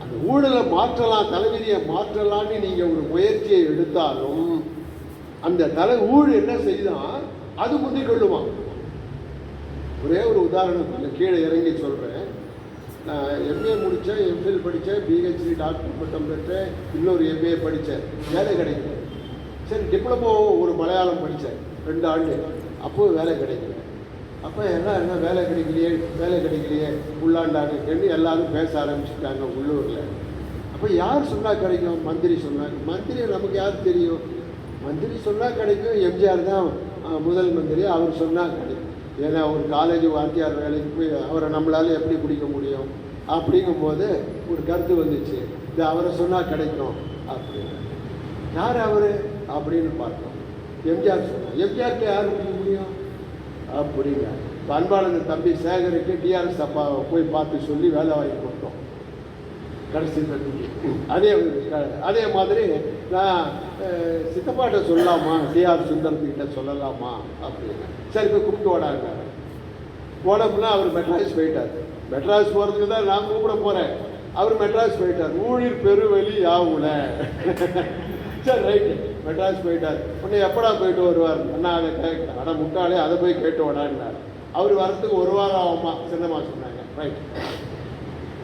அந்த ஊழலை மாற்றலாம், தலைவிதியை மாற்றலான்னு நீங்க ஒரு முயற்சியை எடுத்தாலும் அந்த ஊழ் என்ன செய்தான், அது முந்திக் கொள்ளுமா. ஒரே ஒரு உதாரணம் கீழே இறங்கி சொல்றேன். நான் எம்ஏ முடித்தேன், எம்ஃபில் படித்தேன், பிஹெச்டி டாக்டர் பட்டம் பெற்றேன், இன்னொரு எம்ஏ படித்தேன், வேலை கிடைக்கல. சரி, டிப்ளமோ ஒரு மலையாளம் படித்தேன் 2 ஆண்டு, அப்போது வேலை கிடைக்கல. அப்போ என்ன வேலை கிடைக்கலையே உள்ளாண்டான்னு எல்லாரும் பேச ஆரம்பிச்சுட்டாங்க உள்ளூரில். அப்போ யார் சொன்னால் கிடைக்கும்? மந்திரி சொன்னாங்க. மந்திரி நமக்கு யார் தெரியும்? மந்திரி சொன்னால் கிடைக்கும், எம்ஜிஆர் தான் முதல் மந்திரி, அவர் சொன்னால் கிடைக்கும். ஏன்னா ஒரு காலேஜ் வாத்தியார் வேலைக்கு போய் அவரை நம்மளால எப்படி பிடிக்க முடியும்? அப்படிங்கும்போது ஒரு கருத்து வந்துச்சு, இது அவரை சொன்னால் கிடைக்கும் அப்படின்னு. யார் அவர் அப்படின்னு பார்த்தோம். எம்ஜிஆர் சொன்னார். எம்ஜிஆர்கிட்ட யார் பிடிக்க முடியும் அப்படிங்க. அன்பாளன் தம்பி சேகருக்கு டிஆர்எஸ் அப்பாவை போய் பார்த்து சொல்லி வேலை வாங்கி கொடுத்தோம் கடைசி தம்பிக்கு. அதே மாதிரி நான் சித்தப்பாட்ட சொல்லலாமா, டிஆர் சுந்தரத்துக்கிட்ட சொல்லலாமா அப்படின்னு. சரி, போய் கூப்பிட்டு ஓடாங்க. போனோம்னா அவர் மெட்ராஸ் போயிட்டார். மெட்ராஸ் போகிறதுக்கு தான் நான் கூப்பிட போகிறேன், அவர் மெட்ராஸ் போயிட்டார். ஊழிர் பெருவழி யாவுல. சரி, ரைட்டு, மெட்ராஸ் போயிட்டார். உடனே எப்படா போயிட்டு வருவார்? அண்ணா அதை கேட்க, ஆனால் முட்டாளே அதை போய் கேட்டு ஓடான்னார். அவர் வரத்துக்கு 1 வாரம் ஆகுமா சின்னம்மா சொன்னாங்க. ரைட்,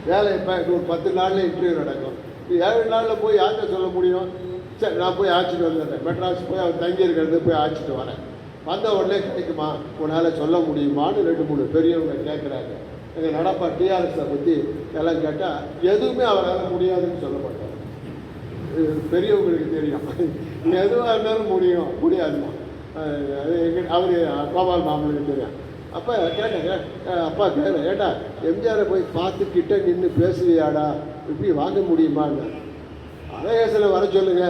வேலை இப்போ ஒரு 10 நாளில் இன்டர்வியூ நடக்கும். 7 நாளில் போய் யார்கிட்ட சொல்ல முடியும்? சரி, நான் போய் ஆச்சிட்டு வந்துடுறேன். மெட்ராஸ் போய் அவர் தங்கி இருக்கிறது போய் ஆச்சிட்டு வரேன். வந்த உடனே கிடைக்குமா, உன்னால் சொல்ல முடியுமான்னு 2-3 பெரியவங்க கேட்குறாங்க. எங்கள் நடப்பா டிஆர்எஸை பற்றி எல்லாம் கேட்டால் எதுவுமே அவரால் முடியாதுன்னு சொல்ல மாட்டார். பெரியவங்களுக்கு தெரியும், எதுவாக இருந்தாலும் முடியாதுமா. அவர் கோபால் மாமனுக்கு தெரியும். அப்போ கேட்டேன், அப்பா கேட்குறேன், ஏட்டா எம்ஜிஆரை போய் பார்த்து கிட்ட நின்று பேசுவியாடா, இப்படி வாங்க முடியுமான்னு. அழகேசனை வர சொல்லுங்க,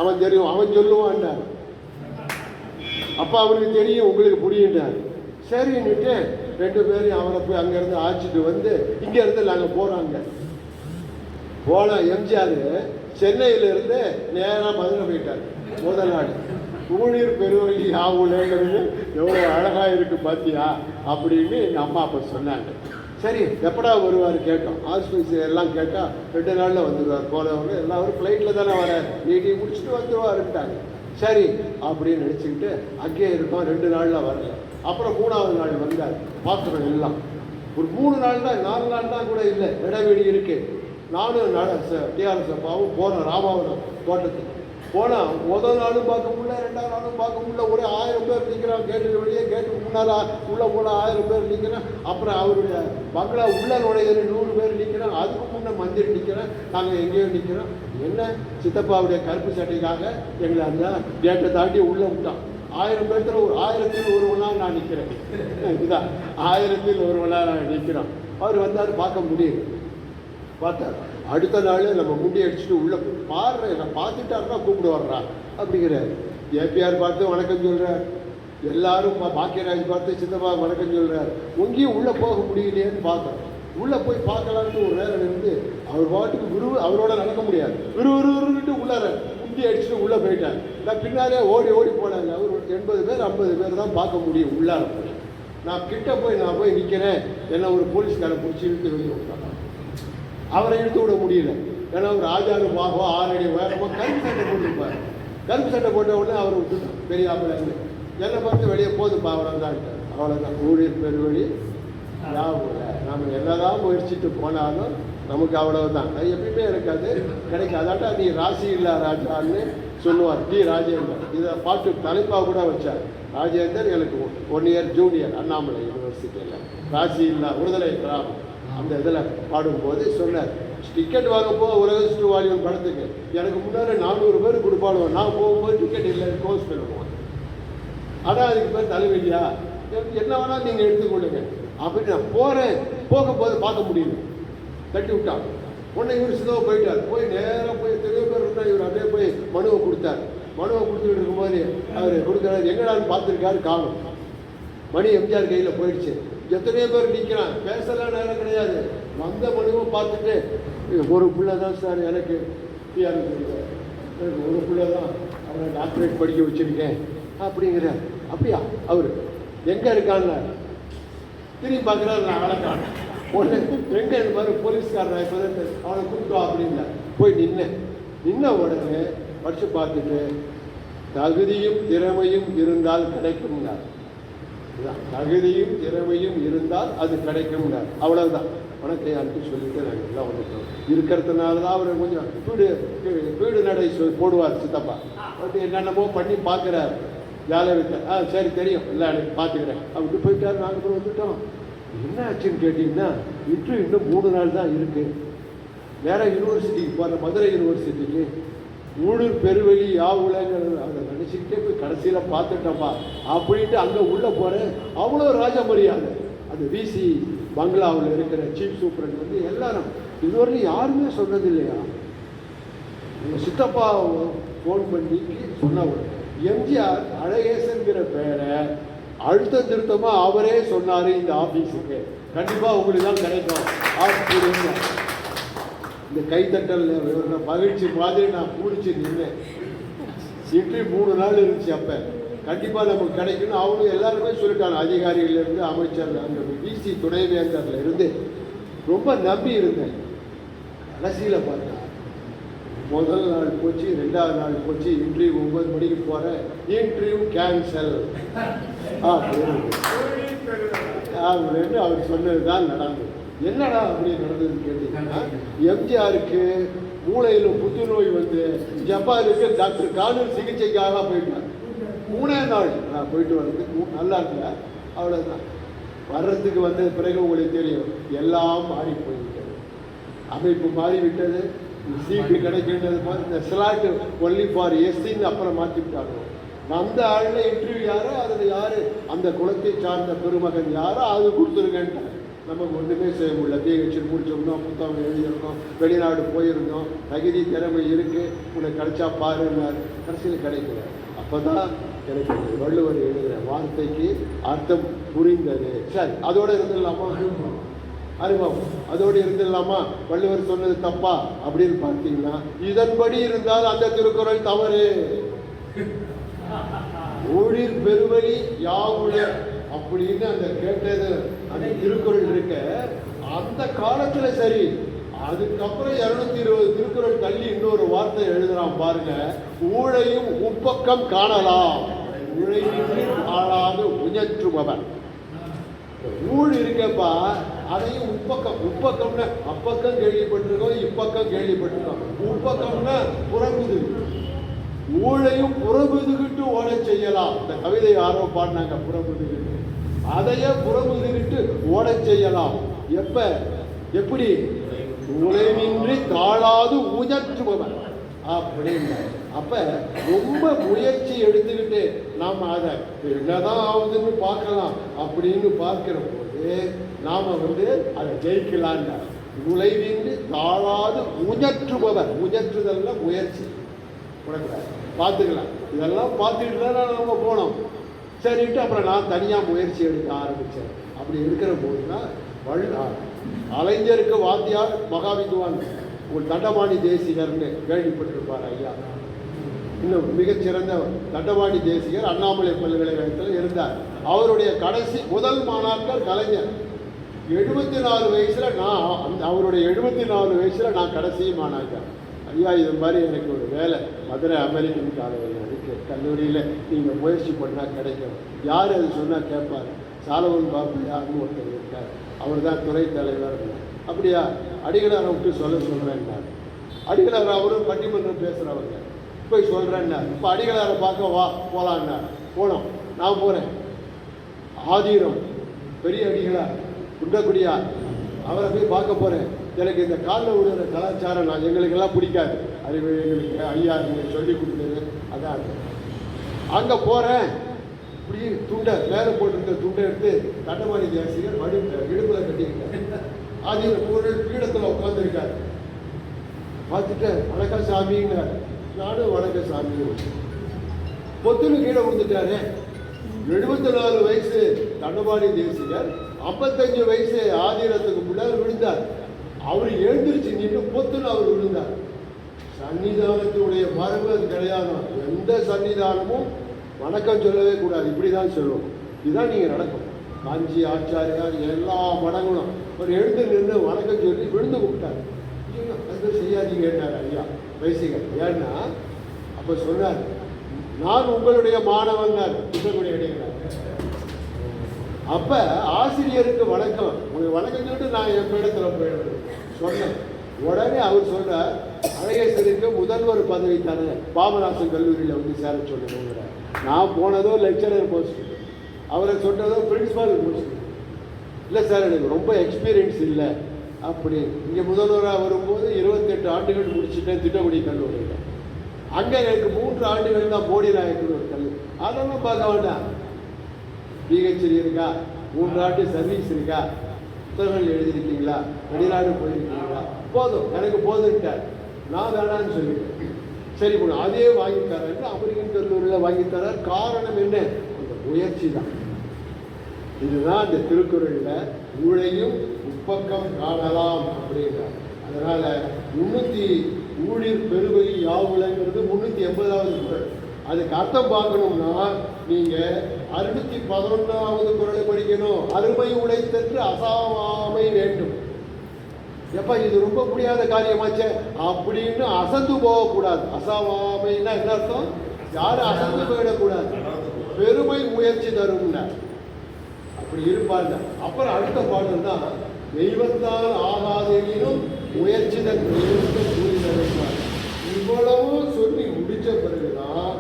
அவன் தெரியும், அவன் சொல்லுவான். அப்போ அவனுக்கு தெரியும் உங்களுக்கு புரியுன்றார். சரின்னுட்டு 2 பேரையும் அவனை போய் அங்கேருந்து அழைச்சிட்டு வந்து இங்கேருந்து நாங்கள் போகிறாங்க. போனால் எம்ஜிஆர் சென்னையிலேருந்து நேராக மதுரை போயிட்டார். முதல் நாள் ஊழியர் பெருவழி ஆகுலங்கிறது எவ்வளோ அழகாக இருக்குது பார்த்தியா அப்படின்னு எங்கள் அம்மா அப்போ சொன்னாங்க. சரி எப்படா வருவார் கேட்டோம். ஹாஸ்பிட்டல் எல்லாம் கேட்டால் 2 நாளில் வந்துடுவார். போனவங்க எல்லாரும் ஃப்ளைட்டில் தானே வர மீட்டிங் முடிச்சுட்டு வந்துடுவாருன்ட்டாங்க. சரி அப்படின்னு நினச்சிக்கிட்டு அங்கேயே இருக்கோம். 2 நாளில் வரல. அப்புறம் 3ஆவது நாள் வந்தார். பார்க்குறோம் எல்லாம். ஒரு 3 நாள் தான், 4 நாள் தான் கூட இல்லை, இடைவெளி இருக்குது. நானும் டிஆர்எஸ் அப்பாவும் போனோம் ராமாவரம் தோட்டத்துக்கு. போனால் முதல் நாளும் பார்க்க முடியல, 2ஆவது நாளும் பார்க்க முடியல. ஒரே 1000 பேர் நிற்கிறான். கேட்டுக்கு வெளியே, கேட்டுக்கு முன்னால் உள்ளே போனால் 1000 பேர் நிற்கிறேன். அப்புறம் அவருடைய பங்களா உள்ள நுழையிற 100 பேர் நிற்கிறேன். அதுக்கு முன்னே மந்திரி நிற்கிறேன். நாங்கள் எங்கேயோ நிற்கிறோம். என்ன சித்தப்பாவுடைய கருப்பு சட்டைக்காக எங்களை அந்த கேட்டை தாண்டி உள்ளே விட்டான். 1000 பேர்த்துல ஒரு 1000ல் ஒருவனாக நான் நிற்கிறேன். இதுதான் 1000ல் ஒருவனாக நான் நிற்கிறோம். அவர் வந்தார், பார்க்க முடியுது. பார்த்தார். அடுத்த நாள் நம்ம முண்டி அடிச்சுட்டு உள்ளே பாடுற நான் பார்த்துட்டாருன்னா கூப்பிடு வர்றா அப்படிங்கிறார். ஏபிஆர் பார்த்து வணக்கம் சொல்கிறார். எல்லாரும் பாக்கியராஜ் பார்த்து சித்தப்பா வணக்கம் சொல்கிறார். எங்கேயும் உள்ளே போக முடியலையேன்னு பார்த்தோம். உள்ளே போய் பார்க்கலான்னு ஒரு நேரம் இருந்து அவர் பாட்டுக்கு அவரோட நடக்க முடியாது. விறுவிறுவிட்டு உள்ளார முண்டி அடிச்சுட்டு உள்ளே போயிட்டார். நான் பின்னாலே ஓடி ஓடி போனாங்க. அவர் 80 பேர் 50 பேர் தான் பார்க்க முடியும் உள்ளார போய். நான் கிட்ட போய் நிற்கிறேன். என்ன ஒரு போலீஸ்காரன் பிடிச்சி இழுத்து வெளியே விட்டாங்க. அவரை இழுத்து விட முடியல. ஏன்னா ஒரு ஆஜாரு பாகோ 6 அடி உயரமோ கருப்பு சட்டை போட்டுருப்பார். கருப்பு சட்டை போட்ட உடனே அவரை விட்டுட்டோம். பெரிய ஆம்பளைங்க என்னை பார்த்து வெளியே போதுப்பா அவ்வளோதான். அவ்வளோதான். ஊழியர் பெருவழி யாவும் நம்ம என்னதான் முயற்சிட்டு போனாலும் நமக்கு அவ்வளவுதான். அது எப்பயுமே இருக்காது, கிடைக்காதாட்டா. நீ ராசி இல்லா ராஜான்னு சொல்லுவார் டி ராஜேந்தர். இதை பாட்டு தலைப்பாக கூட வச்சார். ராஜேந்தர் எனக்கு 1 இயர் ஜூனியர் அண்ணாமலை யூனிவர்சிட்டியில். ராசி இல்லா விடுதலை கிராமம் அந்த இதில் பாடும்போது சொன்னார், டிக்கெட் வாங்கப்போ உலக வாலிபன் படத்துக்கு எனக்கு முன்னாடி 400 பேர் கொடுப்பாடுவோம். நான் போகும்போது டிக்கெட் இல்லை, க்ளோஸ் பண்ணுவோம். ஆனால் அதுக்கு பேர் தலைவலியா, என்ன வேணாலும் நீங்கள் எடுத்துக்கொள்ளுங்க அப்படின்னு நான் போகிறேன். போகும்போது பார்க்க முடியல, தட்டி விட்டான். உடனே இவர் சிதவ போயிட்டார். போய் நேராக போய் எத்தனையோ பேர் இருந்தால் இவர் அப்படியே போய் மனுவை கொடுத்தார். மனுவை கொடுத்துட்டு இருக்கும்போது அவர் கொடுக்குறாரு. எங்கடான்னு பார்த்துருக்காரு, காணும். மணி எம்ஜிஆர் கையில் போயிடுச்சு. எத்தனையோ பேர் நிற்கிறான். பேசலாம் நேரம் கிடையாது. வந்த மனுவை பார்த்துட்டு ஒரு பிள்ளை தான் சார் எனக்கு ஒரு பிள்ளை தான் அவனை டாக்டரேட் படிக்க வச்சுருக்கேன் அப்படிங்கிற. அப்படியா அவர் எங்கே இருக்கான்னு திரும்பி பார்க்குறாரு. நான் அழகான ஒன்று எங்கே மாதிரி போலீஸ்காரன் இப்போ அவனை கூப்பிட்டோம் அப்படின்னா போய் நின்ன உடனே படித்து பார்த்துட்டு தகுதியும் திறமையும் இருந்தால் கிடைக்கும்னார். தகுதியும் திறமையும் இருந்தால் அது கிடைக்கும்னார். அவ்வளவுதான். உனக்கு அனுப்பி சொல்லிட்டு நாங்கள் எல்லாம் வந்துட்டோம். இருக்கிறதுனால தான் அவர் கொஞ்சம் வீடு நடை போடுவார் சித்தப்பா. அப்படி என்னென்னமோ பண்ணி பார்க்குறாரு. ஜாலியாக இருக்க சரி தெரியும் இல்லை எனக்கு பார்த்துக்கிறேன் அப்படி போயிட்டார். நாங்கள் அப்புறம் வந்துட்டோம். என்ன ஆச்சுன்னு கேட்டிங்கன்னா இன்னும் 3 நாள் தான் இருக்குது. வேற யூனிவர்சிட்டிக்கு போகிற மதுரை யூனிவர்சிட்டிக்கு ஊழல் பெருவெளி யாவுலங்கிறது அதை நினச்சிக்கிட்டே போய் கடைசியில் பார்த்துட்டோம்ப்பா அப்படின்ட்டு அங்கே உள்ளே போகிறேன். அவ்வளோ ராஜ மரியாதை. அது விசி பங்களாவில் இருக்கிற சீஃப் சூப்பரண்ட் வந்து எல்லாரும் இதுவரையும் யாருமே சொன்னது இல்லையா. எங்கள் சித்தப்பா ஃபோன் பண்ணி சொன்னவர் எம்ஜிஆர் அழகேசன்கிற பேரை அழுத்த திருத்தமாக அவரே சொன்னார். இந்த ஆஃபீஸுக்கு கண்டிப்பாக உங்களுக்கு தான் கிடைக்கும் அப்படின்னு இந்த கைத்தட்டல் மகிழ்ச்சி மாதிரி நான் பிடிச்சி நின்றேன். இன்டர்வியூ 3 நாள் இருந்துச்சு. அப்போ கண்டிப்பாக நமக்கு கிடைக்கணும். அவங்களும் எல்லாருமே சொல்லிட்டாங்க. அதிகாரிகளிலிருந்து அமைச்சர், அந்த விசி துணைவேந்தரில் இருந்து ரொம்ப நம்பி இருந்தேன். கடைசியில் பார்த்தேன் முதல் நாள் போச்சு, 2ஆவது நாள் போச்சு. இன்டர்வியூ 9 மணிக்கு போகிறேன். இன்டர்வியூ கேன்சல் அப்படின்னு அவர் சொன்னது தான் நடந்தது. என்னடா அப்படி நடந்ததுன்னு கேட்டீங்கன்னா எம்ஜிஆருக்கு மூளையில் புற்றுநோய் வந்து ஜப்பானுக்கு டாக்டர் கானூர் சிகிச்சைக்காக போயிட்டார். 3ஆவது நாள் நான் போயிட்டு வர்றதுக்கு நல்லா இருக்கல. அவ்வளோதான். வர்றதுக்கு வந்த பிறகு உங்களுக்கு தெரியும் எல்லாம் மாறி போய்விட்டது. அமைப்பு மாறிவிட்டது. சீட்டு கிடைக்கின்றது மாதிரி இந்த ஸ்லாட்டு ஒன்லி ஃபார் எஸ்சின்னு அப்புறம் மாற்றிவிட்டாங்க. அந்த ஆளில் இன்டர்வியூ யாரோ அதில் யார் அந்த குலத்தை சார்ந்த பெருமகன் யாரோ அது கொடுத்துருங்கன்ட்டு நமக்கு ஒன்றுமே செய்ய முடியல. பிஹெச்டி முடிச்சிருந்தோம், புத்தகம் எழுதியிருந்தோம், வெளிநாடு போயிருந்தோம், தகுதி திறமை இருக்குது, உனக்கு கிடைச்சா பாருன்னார். கடைசியில் கிடைக்கல. அப்போ தான் எனக்கு வள்ளுவர் எழுதுகிற வார்த்தைக்கு அர்த்தம் புரிந்தது. சரி, அதோட இருந்துடலாமா? அறிமுகம் அதோடு இருந்துடலாமா? வள்ளுவர் சொன்னது தப்பா அப்படின்னு பார்த்தீங்கன்னா, இதன்படி இருந்தால் அந்த திருக்குறள் தவறு. ஊழிர் பெருவழி யாவுல அப்படின்னு அந்த கேட்டது அந்த திருக்குறள் இருக்க அந்த காலத்துல சரி. அதுக்கப்புறம் 220 திருக்குறள் தள்ளி இன்னொரு வார்த்தை எழுதுறான் பாருங்க, ஊழையும் உப்பக்கம் காணலாம் உழைவின்றி ஆளாது உயற்றுபவன். ஊழ் இருக்கப்பா, அதையும் உப்பக்கம்னா அப்பக்கம் கேள்விப்பட்டிருக்கோம், இப்பக்கம் கேள்விப்பட்டிருக்கோம். உப்பக்கம்னா புறங்குது. ஊழையும் புறமுதுகிட்டு ஓட செய்யலாம். இந்த கவிதை யாரோ பாடினாங்க, புறமுதுகிட்டு. அதையே புறமுதுகிட்டு ஓட செய்யலாம். எப்படி? உழைவின்றி தாழாது உயற்றுபவன் அப்படின்னு. அப்ப ரொம்ப முயற்சி எடுத்துக்கிட்டு நாம அதை என்னதான் ஆகுதுன்னு பார்க்கலாம் அப்படின்னு பார்க்கிற போது நாம அதை ஜெயிக்கலாம். உழைவின்றி தாழாது உயற்றுபவர். உயற்றுதல்ல முயற்சி பார்த்துக்கலாம். இதெல்லாம் பார்த்துக்கிட்டு தான் நம்ம போனோம். சரிட்டு அப்புறம் நான் தனியாக முயற்சி எடுக்க ஆரம்பித்தேன். அப்படி இருக்கிற போதுதான் கலைஞருக்கு வாத்தியார் மகாவித்வான் ஒரு தண்டபாணி தேசிகர்னு கேள்விப்பட்டிருப்பார் ஐயா. இன்னும் மிகச்சிறந்த தண்டபாணி தேசிகர் அண்ணாமலை பல்கலைக்கழகத்தில் இருந்தார். அவருடைய கடைசி முதல் மாணாக்கர் கலைஞர். 74 வயசுல நான் அவருடைய 74 வயசுல நான் கடைசி மாணாக்கர். ஐயா, இது மாதிரி எனக்கு ஒரு வேலை மதுரை அமெரிக்கன் காலேஜில் இருக்குது, கல்லூரியில் நீங்கள் முயற்சி பண்ணால் கிடைக்கும். யார் அது சொன்னால் கேட்பார். சாலவன் பாபு யாருன்னு ஒருத்தர் இருக்கார், அவர் தான் துறை தலைவர். அப்படியா, அடிகளாரை விட்டு சொல்கிறேன்னாரு. அடிகளார் அவரும் பட்டிமன்றம் பேசுகிறவங்க, போய் சொல்கிறேன்னார். இப்போ அடிகளாரை பார்க்க போகலான்னார். போனோம், நான் போகிறேன். ஆதீரம் பெரிய அடிகளார் குண்டக்குடியார், அவரை போய் பார்க்க போகிறேன். எனக்கு இந்த காலில் விடுற கலாச்சாரம் எங்களுக்கெல்லாம் பிடிக்காது. அது எங்களுக்கு ஐயா நீங்கள் சொல்லி கொடுத்தது அதான். அங்கே போகிறேன், இப்படி துண்டை மேலே போட்டிருக்க துண்டை எடுத்து தண்டபாணி தேசிகர் இடுப்பில் கட்டிக்கிட்டார். அது பொருள் பீடத்தில் உட்காந்துருக்கார். பார்த்துட்டு வணக்கம் சாமிங்கிறார். நானும் வணக்கம் சாமி. பொத்துன்னு கீழே விழுந்துட்டாரு. 74 வயசு தண்டபாணி தேசிகர், 55 வயசு ஆதீனத்துக்கு முன்னாடி விழுந்தார். அவர் எழுந்திருச்சு நின்று பொத்துன்னு அவர் விழுந்தார். சன்னிதானத்தினுடைய மரபு அது கிடையாது. எந்த சன்னிதானமும் வணக்கம் சொல்லவே கூடாது, இப்படிதான் சொல்லுவோம். இதுதான் நீங்கள் நடக்கும். காஞ்சி ஆச்சாரியார் எல்லா மடங்களும் அவர் எழுந்து நின்று வணக்கம் சொல்லி விழுந்து விட்டார். அது செய்யாதீங்கன்னார் ஐயா வைசிகர். ஏன்னா அப்போ சொன்னார், நான் உங்களுடைய மாணவன் அடிக்கிறார். அப்ப ஆசிரியருக்கு வணக்கம், உங்களுக்கு வணக்கம் சொல்லிட்டு நான் என் இடத்துல போயிடுறேன் சொன்னேன். உடனே அவர் சொல்றார், அழகேசருக்கு முதல்வர் பதவி தானே பாபநாசன் கல்லூரியில் வந்து சேர சொல்லுங்கிறார். நான் போனதோ லெக்சரர் போஸ்ட், அவரை சொன்னதோ பிரின்சிபால் போஸ்ட். இல்லை சார், எனக்கு ரொம்ப எக்ஸ்பீரியன்ஸ் இல்லை அப்படி. இங்கே முதல்வராக வரும்போது 28 ஆண்டுகள் முடிச்சுட்டேன் திட்டக்குடி கல்லூரியில். அங்கே எனக்கு 3 ஆண்டுகள் தான் போடி நாயக்கர் ஒரு கல்லூரி. அதெல்லாம் பார்க்க வேண்டாம். பிஹெச்டி இருக்கா, 3 ஆண்டு சர்வீஸ் இருக்கா, புத்தகங்கள் எழுதியிருக்கீங்களா, வெளிநாடு போயிருக்கீங்களா, போதும் எனக்கு போதுன்ட்டார். நான் வேணான்னு சொல்லிட்டேன். சரி போன அதே வாங்கித்தரேன் அமெரிக்கன் கல்லூரியில் வாங்கித்தரார். காரணம் என்ன? அந்த முயற்சி தான். இதுதான் இந்த திருக்குறளில் ஊழையும் உப்பக்கம் காணலாம் அப்படின்றார். அதனால 300 ஊழிர் பெருவழி யாவுலங்கிறது 380வது குறள். அதுக்கு அர்த்தம் பார்க்கணும்னா நீங்க 611வது குறளை படிக்கணும். அருமை உடைத்தன்று அசாவாமை வேண்டும். எப்ப இது ரொம்ப முடியாத காரியமாச்சே அப்படின்னு அசந்து போகக்கூடாது. அசாவாமைன்னா என்ன அர்த்தம்? யாரும் அசந்து போயிடக்கூடாது. பெருமை முயற்சி தரும்னா அப்படி இருப்பாங்க. அப்புறம் அடுத்த பாடல் தான், தெய்வத்தால் ஆகாதெனினும் முயற்சி தன் கூறினார். இவ்வளவு சொல்லி முடிச்ச பிறகுதான்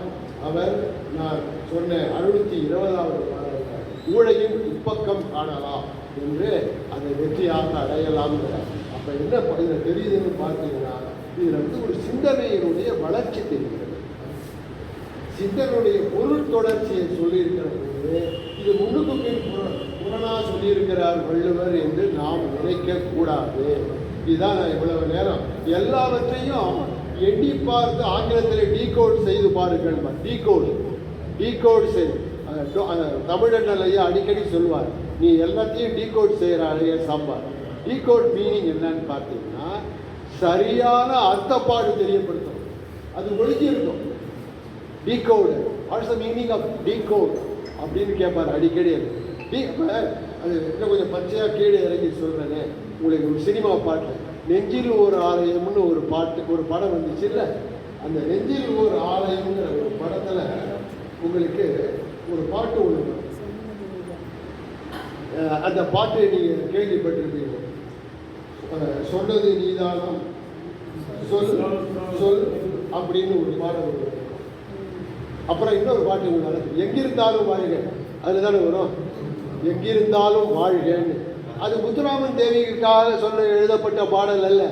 அவர் நான் சொன்ன 620வது பாடல் ஊழையும் இப்பக்கம் காணலாம் என்று அதை வெற்றியாக அடையலாம்ங்கிறார். அப்ப என்ன இதில் தெரியுதுன்னு பார்த்தீங்கன்னா, இதுல ஒரு சிந்தனையினுடைய வளர்ச்சி தெரிகிறது. சிந்தனுடைய பொருள் தொடர்ச்சியை சொல்லியிருக்கிற போது இது முன்னுக்கு பின் புறனா சொல்லியிருக்கிறார் வள்ளுவர் என்று நாம் நினைக்க கூடாது. இதுதான் நான் இவ்வளவு நேரம் எல்லாவற்றையும் எண்ணி பார்த்து ஆங்கிலத்தில் டீகோட் செய்து பாருங்கள். டீகோட் டீகோட் செய். தமிழண்ணல் ஐயா அடிக்கடி சொல்லுவார், நீ எல்லாத்தையும் டீகோட் செய்கிறாரையே சாம்பார். டீகோட் மீனிங் என்னன்னு பார்த்தீங்கன்னா சரியான அர்த்தப்பாடு தெரியப்படுத்தும். அது ஒழுங்கி இருக்கும். Decode what's the meaning of decode அப்படின்னு கேட்பார் அடிக்கடி. அது இன்னும் கொஞ்சம் பச்சையாக கீழே இறங்கி சொல்கிறேனே, உங்களுக்கு ஒரு சினிமா பாட்டு நெஞ்சில் ஒரு ஆலயம்னு ஒரு பாட்டு, ஒரு படம் வந்துச்சு இல்லை? அந்த நெஞ்சில் ஒரு ஆலயம்ங்கிற ஒரு படத்தில் உங்களுக்கு ஒரு பாட்டு ஒன்று, அந்த பாட்டை நீங்கள் கேள்விப்பட்டிருப்பீங்க. சொன்னது நீதானம் சொல் சொல் அப்படின்னு ஒரு பாடம் வரும். அப்புறம் இன்னொரு பாட்டு ஒன்று நடக்கும், எங்கிருந்தாலும் வாழ்க. அதில் தானே வரும் எங்கிருந்தாலும் வாழ்கன்னு. அது முத்துராமன் தேவிக்காக சொல்ல எழுதப்பட்ட பாடல் அல்ல.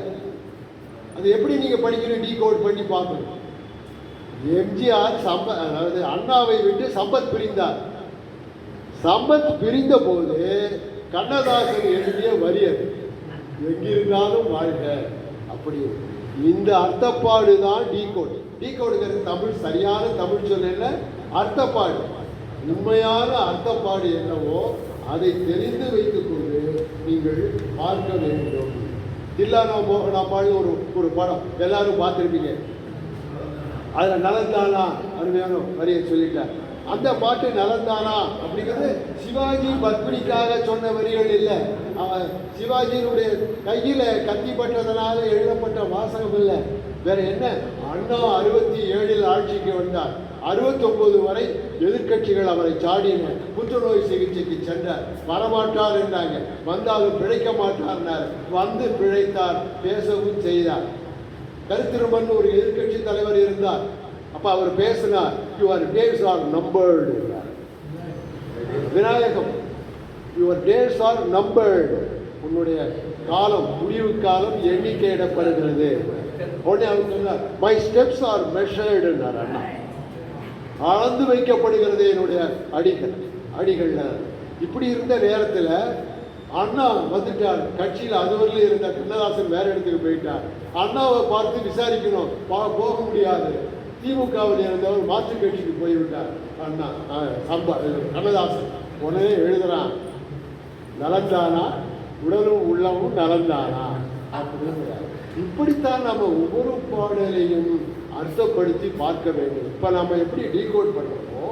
அது எப்படி நீங்கள் படிக்கணும், டீகோட் பண்ணி பார்க்கணும். எம்ஜிஆர் அதாவது அண்ணாவை விட்டு சம்பத் பிரிந்தார். சம்பத் பிரிந்த போது கண்ணதாசன் எழுதிய வரி அது, எங்கிருந்தாலும் வாழ்க. அப்படி இந்த அர்த்தப்பாடு தான் டீகோட். டீகோடுங்கிறது தமிழ், சரியான தமிழ் சொல்லல, அர்த்தப்பாடு. உண்மையான அர்த்தப்பாடு என்னவோ அதை தெரிந்து வைத்துக் கொண்டு நீங்கள் பார்க்க வேண்டும். தில்லானா மோகனாம்பாள் ஒரு படம் எல்லாரும் பார்த்துருப்பீங்க. அதில் நலந்தானா அருமையான வரியை சொல்லிட்டார். அந்த பாட்டு நலந்தானா அப்படிங்கிறது சிவாஜி பத்மினிக்காக சொன்ன வரிகள் இல்லை. அவன் சிவாஜியினுடைய கையில் கத்தி பட்டதனால எழுதப்பட்ட வாசகம் இல்லை, வேற என்ன. அண்ணா 67 ஆட்சிக்கு வந்தார். 69 வரை எதிர்கட்சிகள் அவரை சாடின. புற்றுநோய் சிகிச்சைக்கு சென்றார். வரமாட்டார் என்றாங்க, வந்தாலும் பிழைக்க மாட்டார். வந்து பிழைத்தார், பேசவும் செய்தார். கருத்திருமன் ஒரு எதிர்கட்சி தலைவர் இருந்தார். அப்ப அவர் பேசினார், your days are numbered. Vinayagam, your days are numbered. உன்னுடைய காலம், முடிவு காலம் எண்ணிக்கையிடப்படுகிறது. உடனே அவர் சொன்னார், மை ஸ்டெப்ஸ் ஆர் மெஷர்டுன்னார். அண்ணா, அளந்து வைக்கப்படுகிறது என்னுடைய அடிகள். இப்படி இருந்த நேரத்தில் அண்ணா வந்துட்டார். கட்சியில் அதுவரையில் இருந்த கண்ணதாசன் வேற இடத்துக்கு போயிட்டார். அண்ணாவை பார்த்து விசாரிக்கணும், போக முடியாது. திமுகவில் இருந்தவர் மாற்று கட்சிக்கு போய்விட்டார். அண்ணா கண்ணதாசன் உடனே எழுதுறான், நலந்தானா உடலும் உள்ளமும் நலந்தானா அப்படிங்கிறார். இப்படித்தான் நம்ம ஒவ்வொரு பாடலையும் அர்த்தப்படுத்தி பார்க்க வேண்டும். இப்போ நம்ம எப்படி டீகோட் பண்ணுறோமோ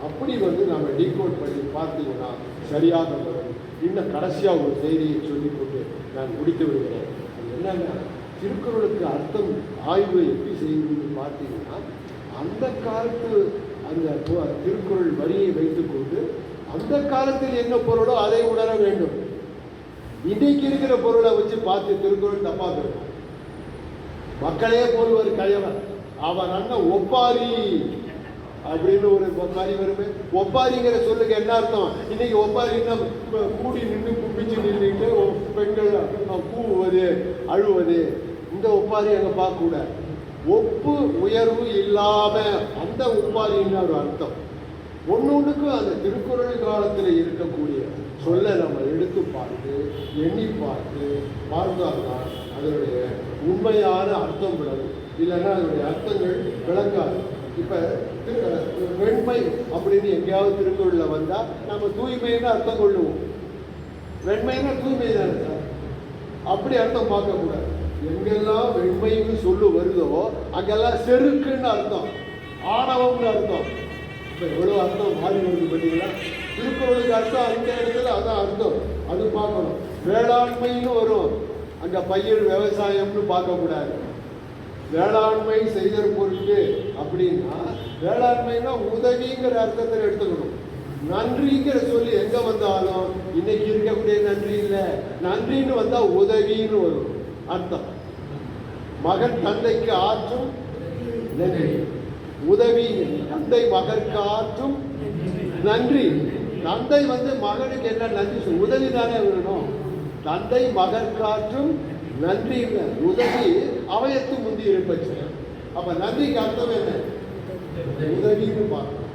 அப்படி நம்ம டீகோட் பண்ணி பார்த்தீங்கன்னா சரியாக வரும். இன்னும் கடைசியாக ஒரு செய்தியை சொல்லிக்கொண்டு நான் முடித்து விடுகிறேன். என்னன்னா, திருக்குறளுக்கு அர்த்தம் ஆய்வு எப்படி செய்யணும்னு பார்த்தீங்கன்னா, அந்த காலத்து அந்த திருக்குறள் வரியை வைத்துக்கொண்டு அந்த காலத்தில் என்ன பொருளோ அதை உணர வேண்டும். இன்னைக்கு இருக்கிற பொருளை வச்சு பார்த்து திருக்குறள் தப்பாக இருக்கும். மக்களே போல் ஒரு கயவன், அவன் அண்ணன் ஒப்பாரி அப்படின்னு ஒரு ஒப்பாரி வருமே. ஒப்பாரிங்கிற சொல்லுக்கு என்ன அர்த்தம்? இன்னைக்கு ஒப்பாரின்னா கூடி நின்று குப்பிச்சு நின்றுட்டு பெண்கள் கூவுவது அழுவது. இந்த ஒப்பாரி அங்கே பார்க்கக்கூடாது. ஒப்பு உயர்வு இல்லாம அந்த ஒப்பாரின்னு ஒரு அர்த்தம். ஒன்னொன்றுக்கும் அந்த திருக்குறள் காலத்தில் இருக்கக்கூடிய சொல்ல நம்ம எடுத்து பார்த்து எண்ணி பார்த்தால்தான் அதனுடைய உண்மையான அர்த்தம் விளங்கும். இல்லைன்னா அதனுடைய அர்த்தங்கள் விளங்காது. இப்போ வெண்மை அப்படின்னு எங்கேயாவது திருக்குறளில் வந்தால் நம்ம தூய்மைன்னு அர்த்தம் கொள்ளுவோம். வெண்மைன்னா தூய்மை தானே சார், அப்படி அர்த்தம் பார்க்கக்கூடாது. எங்கெல்லாம் வெண்மைன்னு சொல்லு வருதோ அங்கெல்லாம் செருக்குன்னு அர்த்தம், ஆணவம்னு அர்த்தம். இப்போ எவ்வளோ அர்த்தம் மாறி வருது பார்த்தீங்களா? திருக்குறளுக்கு அர்த்தம் அந்த இடத்துல அதான் அர்த்தம், அது பார்க்கணும். வேளாண்மைன்னு வரும், அங்கே பயிர் விவசாயம்னு பார்க்கக்கூடாது. வேளாண்மை செய்தல் பொருட்டு அப்படின்னா வேளாண்மைனா உதவிங்கிற அர்த்தத்தில் எடுத்துக்கணும். நன்றிங்கிற சொல்லி எங்கே வந்தாலும் இன்னைக்கு இருக்கக்கூடிய நன்றி இல்லை, நன்றின்னு வந்தால் உதவின்னு வரும் அர்த்தம். மகன் தந்தைக்கு ஆற்றும் நன்றி, உதவி தந்தை மகனுக்கு ஆற்றும் நன்றி. தந்தை மகனுக்கு என்ன நன்றி உதவி தானே வேணும். தந்தை மகற்காற்றும் நன்றி இல்லை, உதவி அவயத்து முந்தி இருப்பச்சு. அப்ப நன்றிக்கு அர்த்தம் என்ன? உதவின்னு பார்க்கணும்.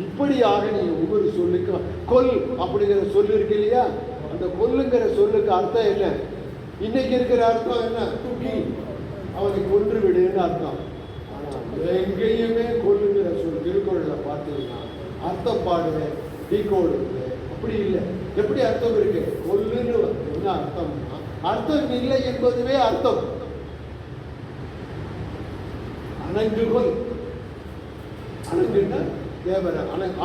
இப்படியாக நீங்க ஒவ்வொரு சொல்லுக்கும் கொல் அப்படிங்கிற சொல்லு இருக்கு இல்லையா, அந்த கொல்லுங்கிற சொல்லுக்கு அர்த்தம் என்ன? இன்னைக்கு இருக்கிற அர்த்தம் என்ன? தூக்கி அவனை கொன்று விடுன்னு அர்த்தம். ஆனா எங்கேயுமே கொல்லுங்கிற சொல் திருக்குறள்ல பார்த்தீங்கன்னா அர்த்தம் பாடுவேன், டீகோடு அப்படி இல்லை. எப்படி அர்த்தம் இருக்கு? கொல்லுன்னு என்ன அர்த்தம்னா, அர்த்தம் இல்லை என்பதுவே அர்த்தம். அணங்கு கொல், அணங்குன்னா தேவர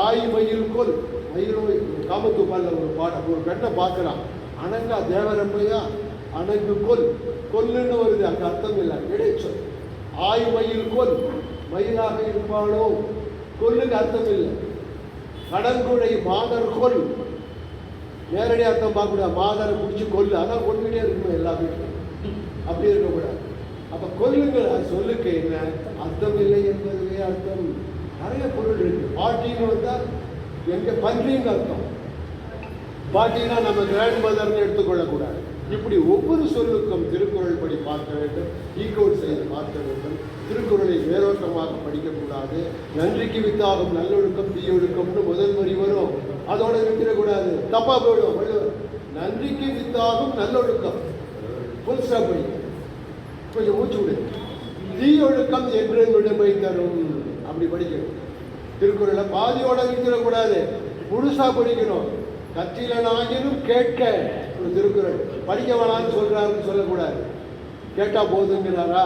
ஆய் மயில் கொல். மயிலோ காமத்து பால்ல ஒரு பாடம், ஒரு பெண்ணை பார்க்கிறான், அணங்கா தேவரம்பையா அணங்கு கொல், கொல்லுன்னு வருது, அங்க அர்த்தம் இல்லை, இடைச்சொல். ஆய் மயில் கொல், மயிலாக இருப்பாளோ, கொல்லுக்கு அர்த்தம் இல்லை. கடங்குடை மாதர் கொல், நேரடி அர்த்தம் பார்க்கக்கூடாது, மாதரை பிடிச்சி கொல்லு, அதான் கொண்டுகிட்டே இருக்கணும் எல்லா வீட்லையும், அப்படி இருக்கக்கூடாது. அப்ப கொல்லுங்கள் சொல்லுக்கு என்ன அர்த்தம் இல்லை என்பதுவே அர்த்தம். நிறைய பொருள் இருக்கு. பாட்டின்னு வந்தா எங்க பன்றின்னு அர்த்தம். பாட்டினா நம்ம கிராண்ட் மதர்னு எடுத்துக்கொள்ளக்கூடாது. இப்படி ஒவ்வொரு சொல்லுக்கும் திருக்குறள் படி பார்க்க வேண்டும், ஈகோட் செய்து பார்க்க வேண்டும். திருக்குறளை வேரோட்டமாக படிக்கக்கூடாது. நன்றிக்கு வித்தாகும் நல்லொழுக்கம் தீயொழுக்கம்னு முதல் வரி வரும், அதோட விட்டுறக்கூடாது, தப்பா போயிடும். நன்றிக்கு வித்தாகும் நல்லொழுக்கம் புல் ஸ்டாப் படிக்க, கொஞ்சம் மூச்சு விடு. தீயொழுக்கம் என்று விடுமை தரும், அப்படி படிக்கணும். திருக்குறளை பாதியோட விட்டுறக்கூடாது, முழுசா படிக்கணும். கற்றிலனாகினும் கேட்க, திருக்குறள் படிக்க வேணான்னு சொல்றாருன்னு சொல்லக்கூடாது. கேட்டா போதுங்கிறாரா?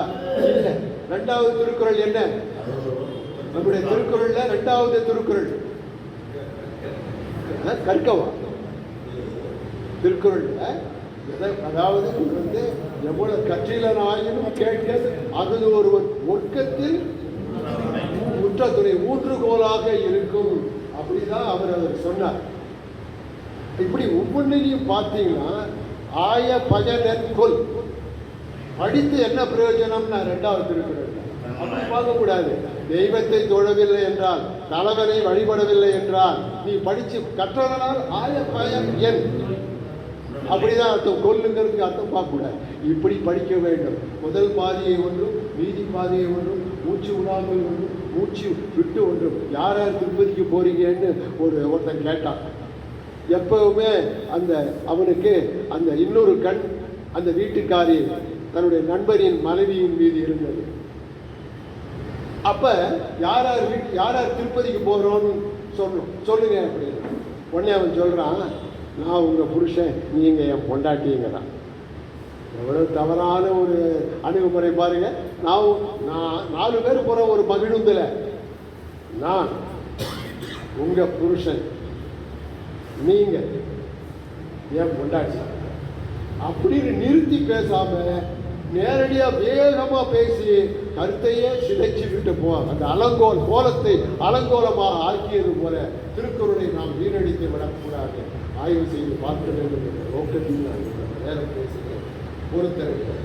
இல்லை. ரெண்டாவது திருக்குறள் என்ன? நம்முடைய திருக்குறள்ல ரெண்டாவது திருக்குறள் கற்கவா? திருக்குறள்ல அதாவது வந்து எவ்வளவு கற்றிலனாயினும் கேட்க அது ஒருவன் ஒர்க்கத்தில் முற்றத்துறை ஊன்றுகோலாக இருக்கும், அப்படிதான் அவர் சொன்னார். இப்படி ஒவ்வொன்றையும் பார்த்தீங்கன்னா ஆய பஜனன் கொல், படித்து என்ன பிரயோஜனம்னா ரெண்டாவது திருக்குறள். அப்படி பார்க்கக்கூடாது. தெய்வத்தை தொழவில்லை என்றால், தலைவனை வழிபடவில்லை என்றால், நீ படிச்சு கற்றதனால் ஆய பயம் என், அப்படிதான் அர்த்தம். கொல்லுங்கிறதுக்கு அர்த்தம் பார்க்கக்கூடாது. இப்படி படிக்க வேண்டும். முதல் பாதியை ஒன்றும் மீதி பாதியை ஒன்றும், மூச்சு விடாமல் ஒன்றும் மூச்சு விட்டு ஒன்றும். யார் யார் திருப்பதிக்கு போறீங்கன்னு ஒருத்தன் கேட்டான். எப்பவுமே அந்த அவனுக்கு அந்த இன்னொரு கண் அந்த வீட்டுக்காரி தன்னுடைய நண்பரின் மனைவியின் மீது இருந்தது. அப்ப யார் யார் திருப்பதிக்கு போறோம்னு சொல்லுங்க அப்படின்னு. உடனே அவன் சொல்றான், நான் உங்க புருஷன், நீங்க என் பொண்டாட்டிங்கிறான். எவ்வளவு தவறான ஒரு அணுகுமுறை பாருங்க. நான் 4 பேர் போற ஒரு மகிழுந்துல நான் உங்க புருஷன், நீங்க என் பொண்டாட்டி அப்படின்னு நிறுத்தி பேசாம நேரடியா வேகமா பேசி கருத்தையே சிதைச்சு விட்டு போவாங்க. அந்த கோலத்தை அலங்கோலமாக ஆக்கியது போல திருக்குறளை நாம் வீணடித்து விடக்கூடாது. ஆய்வு செய்து பார்க்க வேண்டும் என்ற நோக்கத்தில் நான் நேரம் பேசுகிறேன். பொறுத்தருக்கிறேன்.